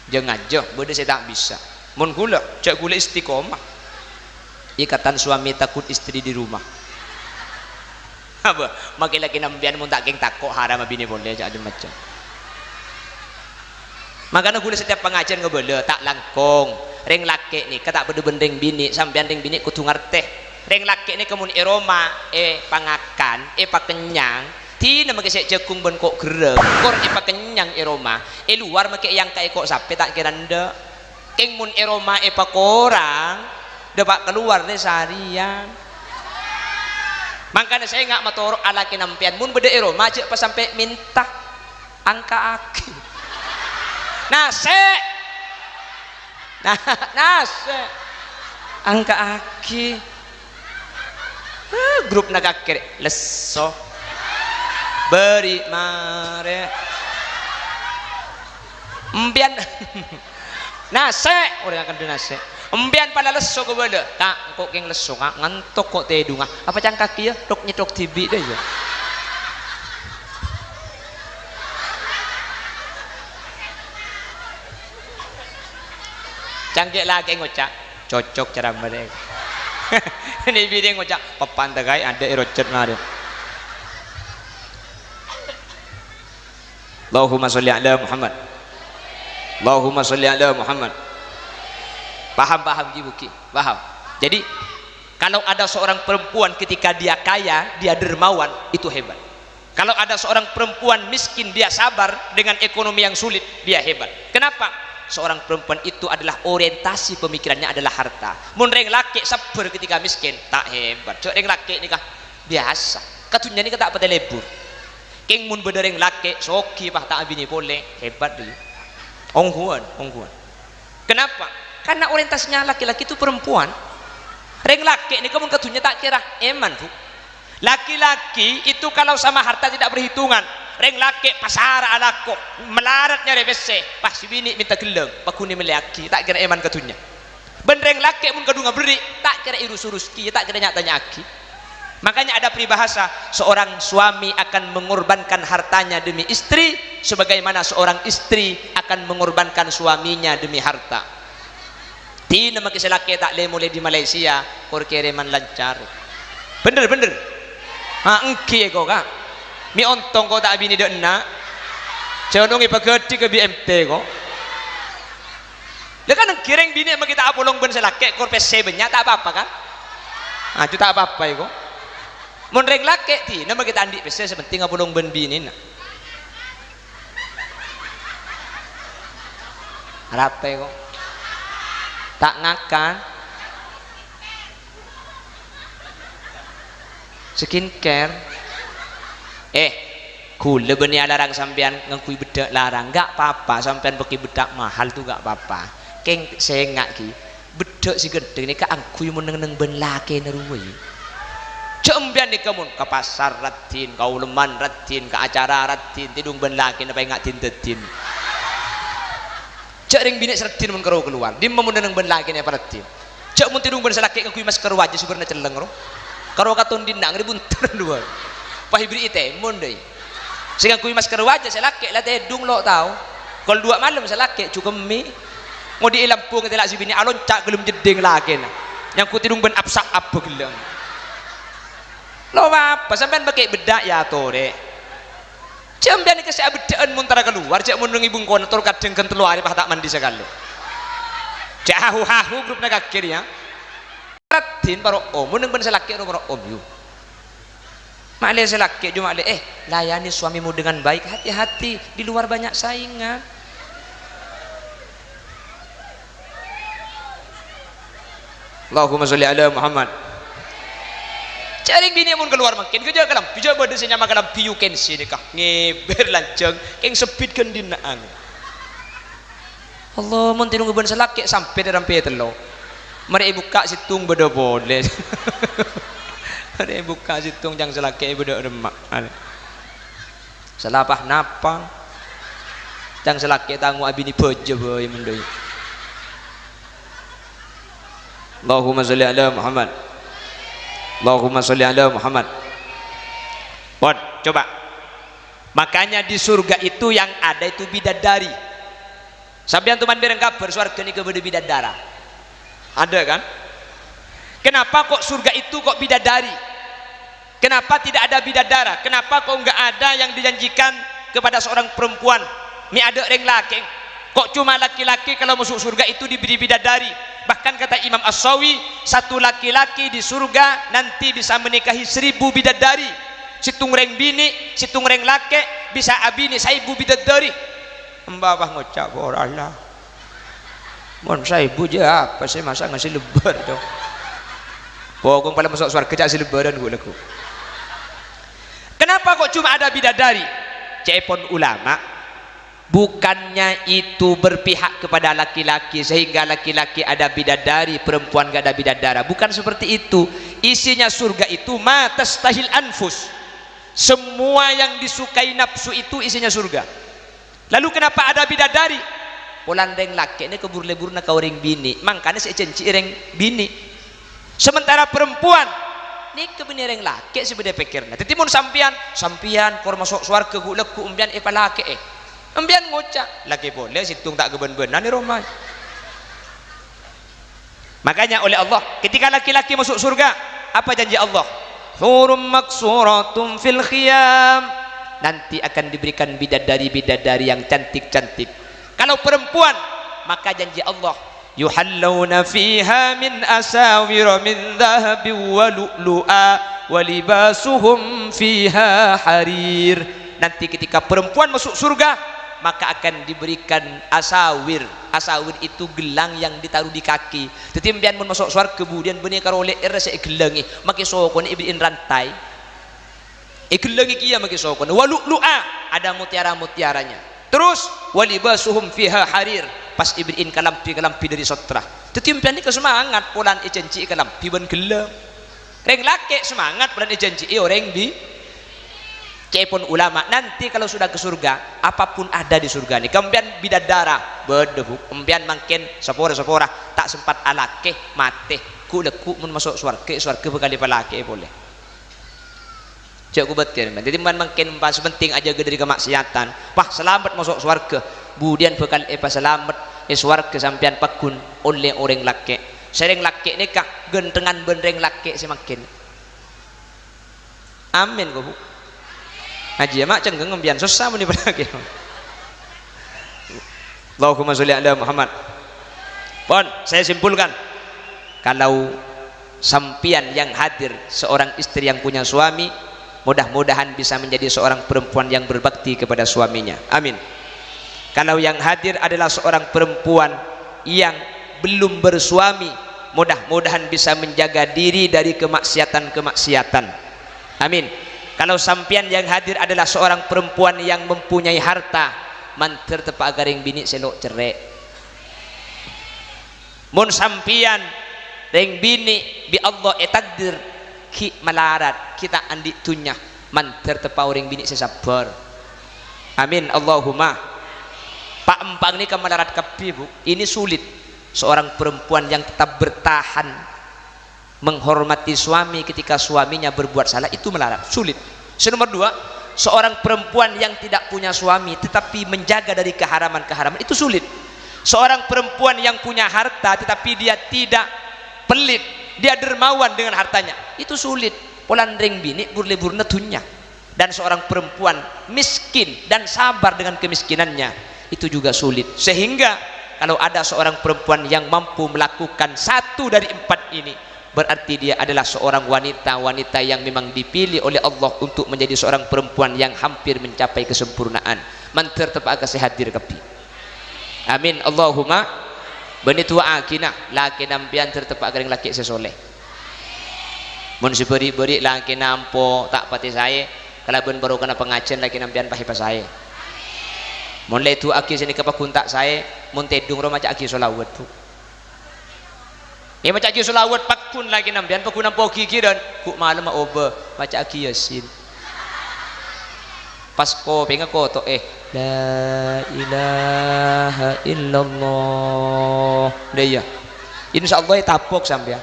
Speaker 1: jengajah, boleh si tak bisa. Mun gula, cak gula istiqomah. Ikatan suami takut istri di rumah. Apa? Makin lagi nambian mun tak keng takok haram bini boleh aja ada macam. Makanya gula setiap pengajian ngebele tak langkong. Reng laki nih kata benda bendeng bini sampean reng bini kudu ngerteh. reng laki ni kemun eroma pangakan pakenyang tina make sek jekung ben kok gereng kor pakenyang eroma luar make yang kae kok sampai tak kira ndak keng mun eroma pakorang dapat keluar deh seharian. Makanya saya nggak matorok ala kinampian mun beda eroma cek pas sampai minta angka aki nase nase angka aki grup nagakir leso beri mare empian nase orang akan nase empian pada leso ke bala tak kok keng leso ngantuk kok tedunga apa cang kaki ya dok nyetok tibi deh ya canggih lagi ngocak cocok cara mereka ini bideng ngocak papan tagai ada erocet nade Allahumma sholli ala Muhammad Allahumma sholli ala Muhammad paham Jibuki paham. Jadi kalau ada seorang perempuan ketika dia kaya dia dermawan itu hebat. Kalau ada seorang perempuan miskin dia sabar dengan ekonomi yang sulit dia hebat. Kenapa? Seorang perempuan itu adalah orientasi pemikirannya adalah harta. Mun reng laki sabar ketika miskin tak hebat. Cok reng laki nikah biasa. Katunya ni kata apa telebur. Keng mun bedereng laki soki pah tak abini boleh hebat dia. Onghuan. Kenapa? Karena orientasinya laki-laki itu perempuan. Reng laki ni kamu katunya tak kira eman bu. Laki-laki itu kalau sama harta tidak berhitungan. Reng laki pasar alako melaratnya rebese pas si bini minta geleng pakuni melaki tak kira eman katunya ben reng laki mun kadunga beri tak kira irus-urus ki tak kira nyatanya aki. Makanya ada peribahasa seorang suami akan mengorbankan hartanya demi istri sebagaimana seorang istri akan mengorbankan suaminya demi harta. Tina make selaki tak le mulai di Malaysia kor kereman lancar bener engki kok kak mi ontong kau tak bini dek nak cenderung ipageti ke BMT kok dia kan kireng bini sama kita apolong ben selake kor PC banyak tak apa-apa kan itu tak apa-apa kok mun reng lake ti nama kita andi PC sepenting apolong ben bini nak apa kok tak ngakan skincare kula beni larang sampean ngangkui bedak larang gak apa-apa sampean pakai bedak mahal tuh gak apa-apa keng sengak ki bedak si gendeng ni ka angkui mun neng ben lake neruwe cembian ni kamun ke pasar ratin kau leman ratin ke acara ratin tidung ben lake napa ngak tin cek ring binek seratin mun karo keluar dim mun neng ben lake ni paratin cek mun tidung ben selake ngangkui masker wajah suberna celeng ro karo katon dindang ribunter dua pahibri ite mun deui sehingga kui masker wajah saya laki lah tedung lo tahu kalau 2 malam saya laki cukup mi mau di Lampung kita lak si bini alon cak gelum jeding laki nah yang ku tidung ben apsak apa gelang lo apa sampean pakai bedak ya to dek jambian ke saya bedaan muntara keluar cak mun ibung kontor kadang kan telu hari pah tak mandi sekali cak hahu grup nak akhir ya ratin paro mun ben saya laki paro yu Maklum selaki cuma layani suamimu dengan baik hati-hati di luar banyak saingan Allahumma sholli ala Muhammad cari bini mun keluar makin kerja kalam kerja bade senya makalam piu kensi nikah ngeber lanceng keng sepit kan dinaan Allah mun tinung ben selaki sampai dalam telo mari buka situng bade boleh ada buka situng jang selaki budak remak selapah napang jang selaki tangu abini beje boy mendoi Allahumma sholli ala Muhammad Allahumma sholli ala Muhammad bon coba makanya di surga itu yang ada itu bidadari sampean tuman bereng kabar surga ni kepada bidadara ada kan. Kenapa kok surga itu kok bidadari? Kenapa tidak ada bidadara? Kenapa kok enggak ada yang dijanjikan kepada seorang perempuan? Mi ada reng laki. Kok cuma laki-laki kalau masuk surga itu diberi bidadari? Bahkan kata Imam As-Sawi, satu laki-laki di surga nanti bisa menikahi 1000 bidadari. Situng reng bini, situng reng laki, bisa abini 1000 bidadari. Mbah ngocak Allah. Mon 1000 je apa sih, masa ngasih lebar dong. Pokoknya pada masuk surga cak lebaran gue laku. Kenapa kok cuma ada bidadari? Cepon ulama, bukannya itu berpihak kepada laki-laki sehingga laki-laki ada bidadari, perempuan gak ada bidadara. Bukan seperti itu. Isinya surga itu ma tastahil anfus. Semua yang disukai nafsu itu isinya surga. Lalu kenapa ada bidadari? Polan reng laki ini kebur lebur nak kawring bini, makanya saya cenci reng bini. Sementara perempuan ini kebini reng laki sebenarnya pikirnya. Tetimun sampian kor masuk swarga gulek ku umbian laki Embian ngocak lagi boleh situng tak geben-benan di rumah. Makanya oleh Allah ketika laki-laki masuk surga, apa janji Allah? Hurum maksuratum fil khiyam, nanti akan diberikan bidadari-bidadari yang cantik-cantik. Kalau perempuan, maka janji Allah, yuhallawna fiha min asawir min dhahabin wa lu'lu'a wa libasuhum fiha harir. Nanti ketika perempuan masuk surga, maka akan diberikan asawir. Asawir itu gelang yang ditaruh di kaki. Tetimbian mun masuk surga kemudian benih karole rasa gelangi maki sokon ibin rantai. Gelangi kia maki sokon wa lu'lu'a, ada mutiara-mutiaranya. Terus walibasuhum fiha harir, pas ibrin kalampi dari sotra. Tetimpian ni kesemangat polan icenci kalampi ban gelang. Reng laki semangat polan icenci orang bi. Cepon ulama nanti kalau sudah ke surga, apapun ada di surga ni. Kemudian bidadara berdebu, kemudian makin sepora tak sempat alake mate ku leku mun masuk surga bekali palake boleh. Cek betul. Jadi makin pas penting aja dari kemaksiatan. Pah selamat masuk surga. Kemudian bekal selamat surga sampean pakun oleh orang laki. Sering laki ni kak gentengan benreng laki semakin. Amin kau bu. Haji mak cenggeng ngembian susah muni lagi. Allahumma sholli ala Muhammad. Pon, saya simpulkan. Kalau sampian yang hadir seorang istri yang punya suami, mudah-mudahan bisa menjadi seorang perempuan yang berbakti kepada suaminya. Amin. Kalau yang hadir adalah seorang perempuan yang belum bersuami, mudah-mudahan bisa menjaga diri dari kemaksiatan-kemaksiatan. Amin. Kalau sampian yang hadir adalah seorang perempuan yang mempunyai harta, manter tepak garing bini selok cerai. Mun sampian ring bini bi Allah takdir ki malarat kita andi tunya manter tepak ring bini sesabar. Amin Allahumma. Pak empang ni kamalarat kapi bu. Ini sulit seorang perempuan yang tetap bertahan menghormati suami ketika suaminya berbuat salah, itu melarat, sulit. Nomor 2, seorang perempuan yang tidak punya suami tetapi menjaga dari keharaman-keharaman, itu sulit. Seorang perempuan yang punya harta tetapi dia tidak pelit, dia dermawan dengan hartanya, itu sulit. Polan ring bini burle-burne tunya. Dan seorang perempuan miskin dan sabar dengan kemiskinannya, itu juga sulit. Sehingga kalau ada seorang perempuan yang mampu melakukan 1 dari 4 ini, berarti dia adalah seorang wanita yang memang dipilih oleh Allah untuk menjadi seorang perempuan yang hampir mencapai kesempurnaan. Manter tepak kesehadir kapi. Amin Allahumma. Benitu akina laki nampian tertepak garing laki sesoleh. Mun si beri laki nampo tak pati saya, kalau ben baru kena pengajian laki nampian pahi pas saya. Mun letu aki sini kepakuntak saya, mun tedung ro maca aki solawat tu. Ya baca aki solawat pakun lagi nambian pakun nampo gigi dan ku malam oba baca aki yasin. Pas ko pengen ko to la ilaha illallah. Dah ya. Insyaallah tapok sampean.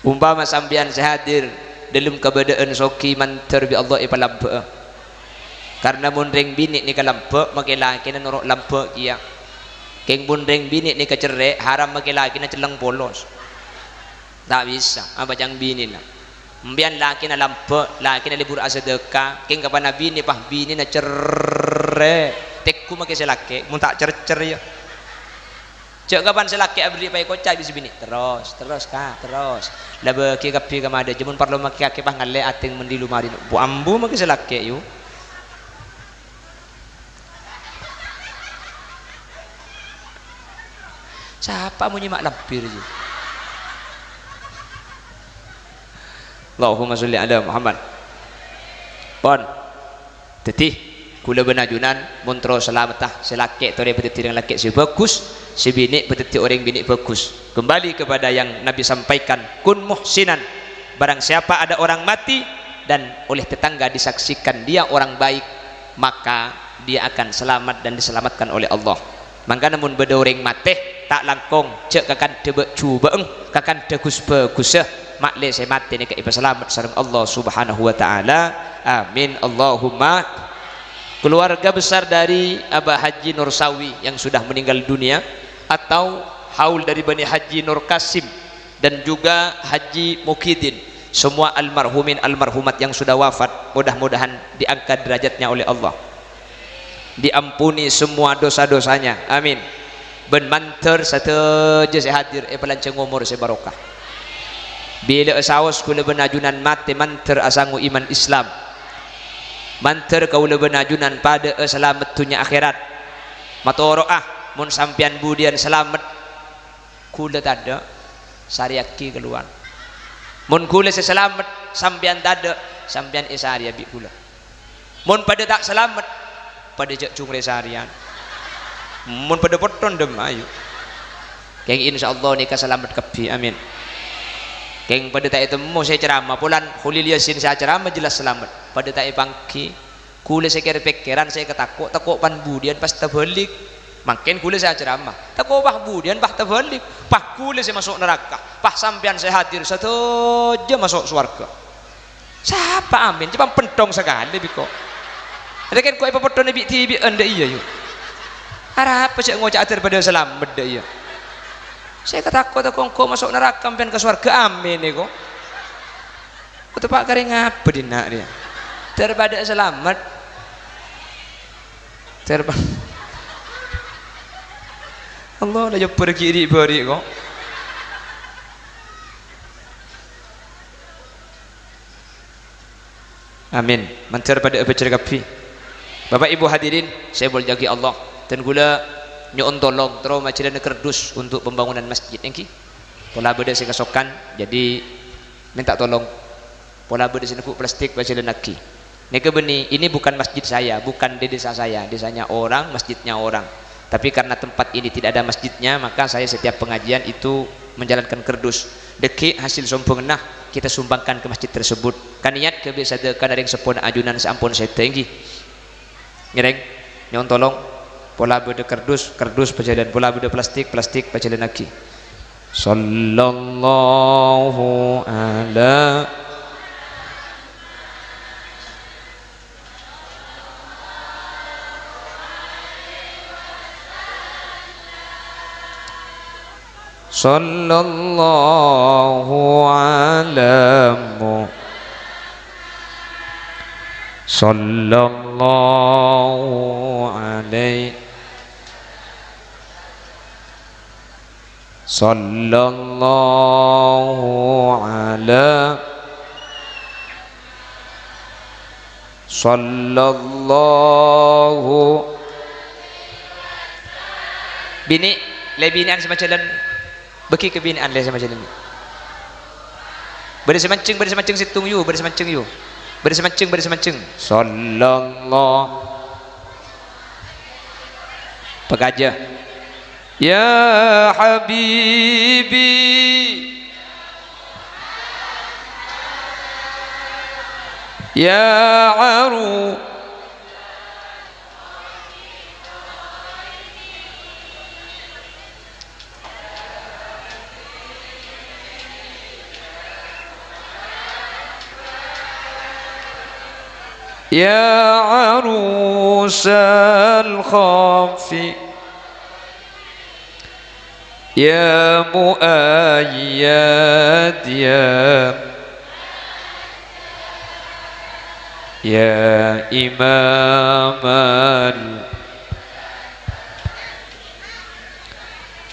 Speaker 1: Umpama sampean sehadir dalam keadaan soki mantar bi Allah ipalabba. Karena munreng bini ni kalampe make laki na norok lampe kia. Keng munreng bini ni kecere haram make laki na celang polos. Tak bisa, apa jang bini na. Mbian laki na lampe, laki na libur asedeka, king kapan nabi ni pah bini na cerre, tekku make selake, mun tak cer ya. Cek kapan selake abri pai kocai bisi bini, terus ka, terus. Labe ki kapi kamada, jemun parlo make kaki pah ngalle ating mendilu mari, bu ambu make selake yu. Siapa mau nyimak lampir je? Allahumma sholli ala Muhammad. Pon tetih kula benajunan muntro selamatah selake tore beteti dengan laki si bagus, si bini beteti orang bini bagus. Kembali kepada yang Nabi sampaikan, kun muhsinan, barang siapa ada orang mati dan oleh tetangga disaksikan dia orang baik, maka dia akan selamat dan diselamatkan oleh Allah. Maka namun beda orang mati tak langkong cek kakan tebek cubaeng kakan tegus bagusah makle saya mati ni ke selamat sareng Allah Subhanahu wa taala. Amin Allahumma. Keluarga besar dari Abah Haji Nur Sawi yang sudah meninggal dunia, atau haul dari Bani Haji Nur Kasim dan juga Haji Mukidin, semua almarhumin almarhumat yang sudah wafat, mudah-mudahan diangkat derajatnya oleh Allah, diampuni semua dosa-dosanya, amin. Ben manter satu je saya hadir pelanceng umur saya barokah. Bila asawas kula benajunan mati manter asangu iman Islam, manter kaula benajunan pada selamat dunia akhirat. Matoroah mun sampian budian selamat kula tada sariaki keluar. Mun kula selamat sampian tada sampian isari abi kula. Mun pada tak selamat pada jak cungre sarian. Mun pada poton dem ayu. Keng insyaallah nikah selamat kepi, amin. Keng pada tak temu saya ceramah pulan khulil yasin saya ceramah jelas selamat. Pada tak pangki kula saya kira pikiran saya ketakut takut pan budian pas terbalik. Makin kula saya ceramah takut bah budian bah terbalik. Pah kula saya masuk neraka. Pah sampean saya hadir satu aja masuk surga. Siapa amin? Cuma pentong sekali biko. Ada kan kau apa poton nabi tibi anda iya yuk. Harap apa sih ngocak daripada selamat dah iya. Saya ketakut aku engkau masuk neraka sampean ke surga, amin eko. Aku tepak kering apa dinak dia. Daripada selamat. Allah dah jumpa kiri bari kok. Amin. Mantar pada apa cergapi. Bapak Ibu hadirin, saya boleh jagi Allah dan gula nyon tolong terus macam kerdus untuk pembangunan masjid engki. Pola beda saya kesokan, jadi minta tolong. Pola beda sini plastik baca lenaki. Neka beni, ini bukan masjid saya, bukan di desa saya, desanya orang, masjidnya orang. Tapi karena tempat ini tidak ada masjidnya, maka saya setiap pengajian itu menjalankan kerdus. Deki hasil sombong nah kita sumbangkan ke masjid tersebut. Kan niat kebiasaan dari sepon ajunan seampun saya tinggi. Ngereng, nyon tolong. Pola beda kerdus pacalan, pola beda plastik pacalan lagi. Sallallahu ala sallallahu ala sallallahu alaihi sallallahu ala sallallahu bini lebinian semacam beki kebinaan le semacam ini beri semancing situng yu beri semancing sallallahu pegajah ya habibi ya aru ya arusal khafi ya muayyad ya
Speaker 2: يا إمام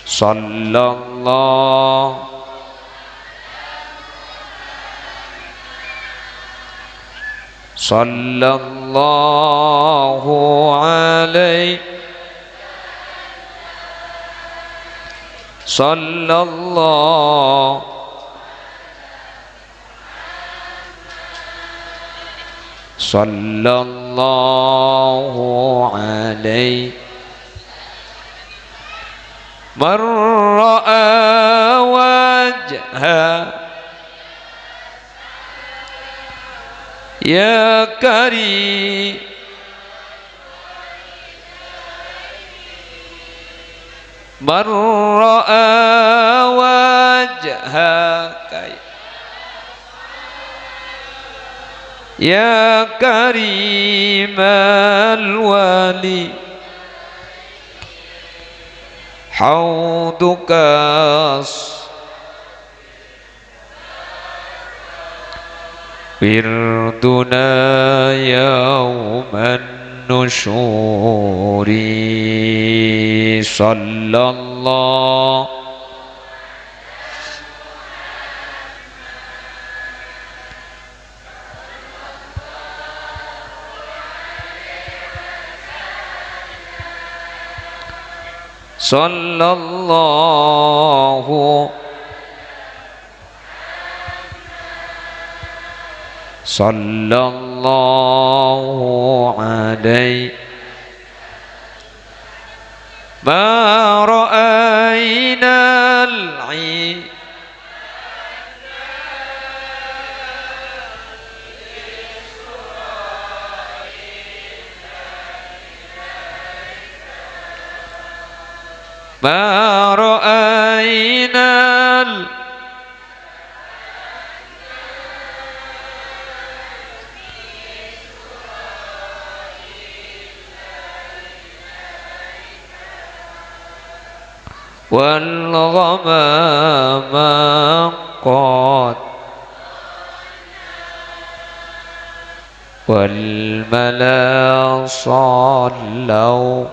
Speaker 2: صلى الله صلى الله عليه صلى الله صلى الله عليه من رأى وجهه يا كريم من رأى وجهك يا كريم الولي حوضك وردنا يوم النشور صلى الله صلى الله صلى الله عليه ما رأينا العين ما رأينا والغمام قد والملا صلوا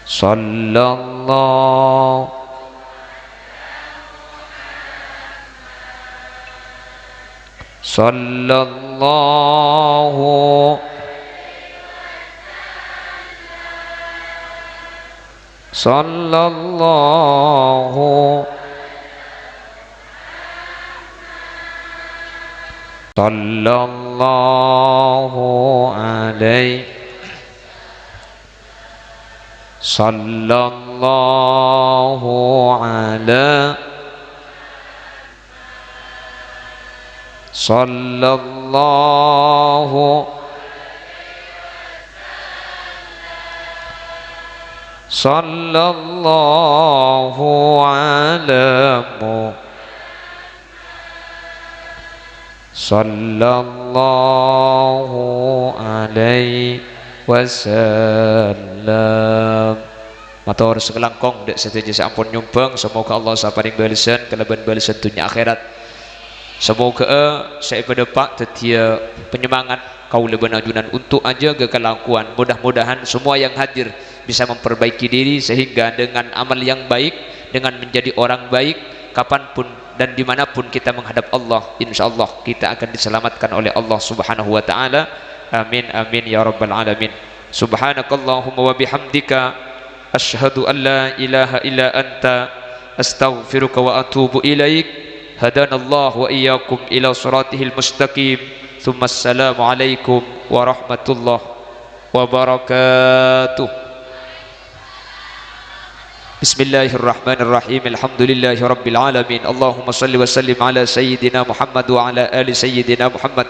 Speaker 2: صلى الله صلى الله صلى الله صلى الله عليه صلى الله على صلى الله صلى الله على صلى الله عليه wasallam. Matur sekelangkong dek setuju sampun nyumbang, semoga Allah saparing balasan kelebihan balasan dunia akhirat. Semoga saya berdepak tetia penyemangat kau lebih ajunan untuk aja kelakuan. Mudah-mudahan semua yang hadir bisa memperbaiki diri sehingga dengan amal yang baik, dengan menjadi orang baik, kapanpun dan dimanapun kita menghadap Allah, insya Allah kita akan diselamatkan oleh Allah subhanahu wa ta'ala. Amin amin ya rabbal alamin. Subhanakallahumma wa bihamdika asyhadu an la ilaha illa anta astaghfiruka wa atubu ilaik. Hadanallah wa iyyakum ila siratihil mustaqim. Tsumma assalamu alaikum warahmatullahi wabarakatuh. Bismillahirrahmanirrahim. Alhamdulillahi rabbil alamin. Allahumma salli wa sallim ala sayyidina Muhammad wa ala ali sayyidina Muhammad.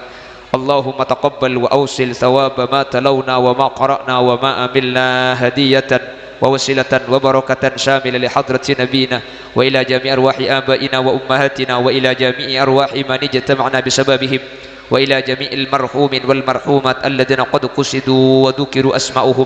Speaker 2: Allahumma taqabbal wa awsil thawaba ma talawna wa ma qara'na wa ma amilna hadiyatan wa wasilatan wa barakatan syamila li hadrati nabina wa ila jami' arwahi abaina wa ummahatina wa ila jami'i arwahi man ijtama'na bisababihim wa ila jami'il marhumin wal marhumat alladhina qad qusidu wa dhukiru asma'uhum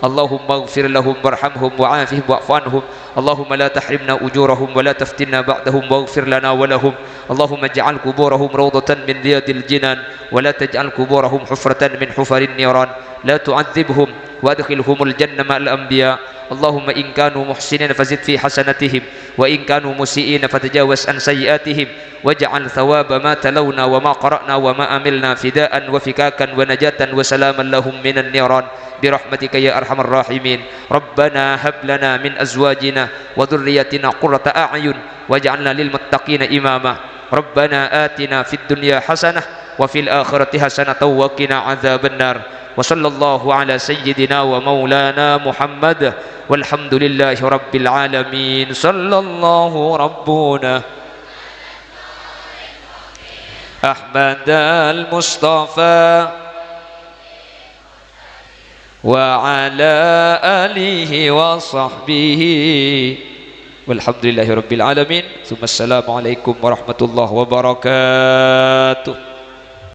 Speaker 2: اللهم اغفر لهم وارحمهم وعافهم واعف عنهم اللهم لا تحرمنا أجورهم ولا تفتنا بعدهم واغفر لنا ولهم اللهم اجعل قبورهم روضة من رياض الجنان ولا تجعل قبورهم حفرة من حفر النيران لا تعذبهم وادخلهم الجنة مع الأنبياء اللهم إن كانوا محسنين فزد في حسنتهم وإن كانوا مسيئين فتجاوز عن سيئاتهم واجعل ثواب ما تلونا وما قرأنا وما عملنا فداء وفكاكا ونجاة وسلاما لهم من النيران برحمتك يا أرحم الراحمين ربنا هب لنا من أزواجنا وذريتنا قرة أعين واجعلنا للمتقين إماما ربنا آتنا في الدنيا حسنة وفي الآخرة حسنة وقنا عذاب النار وصلى الله على سيدنا ومولانا محمد والحمد لله رب العالمين صلى الله ربنا أحمد المصطفى وعلى آله وصحبه والحمد لله رب العالمين ثم السلام عليكم ورحمة الله وبركاته.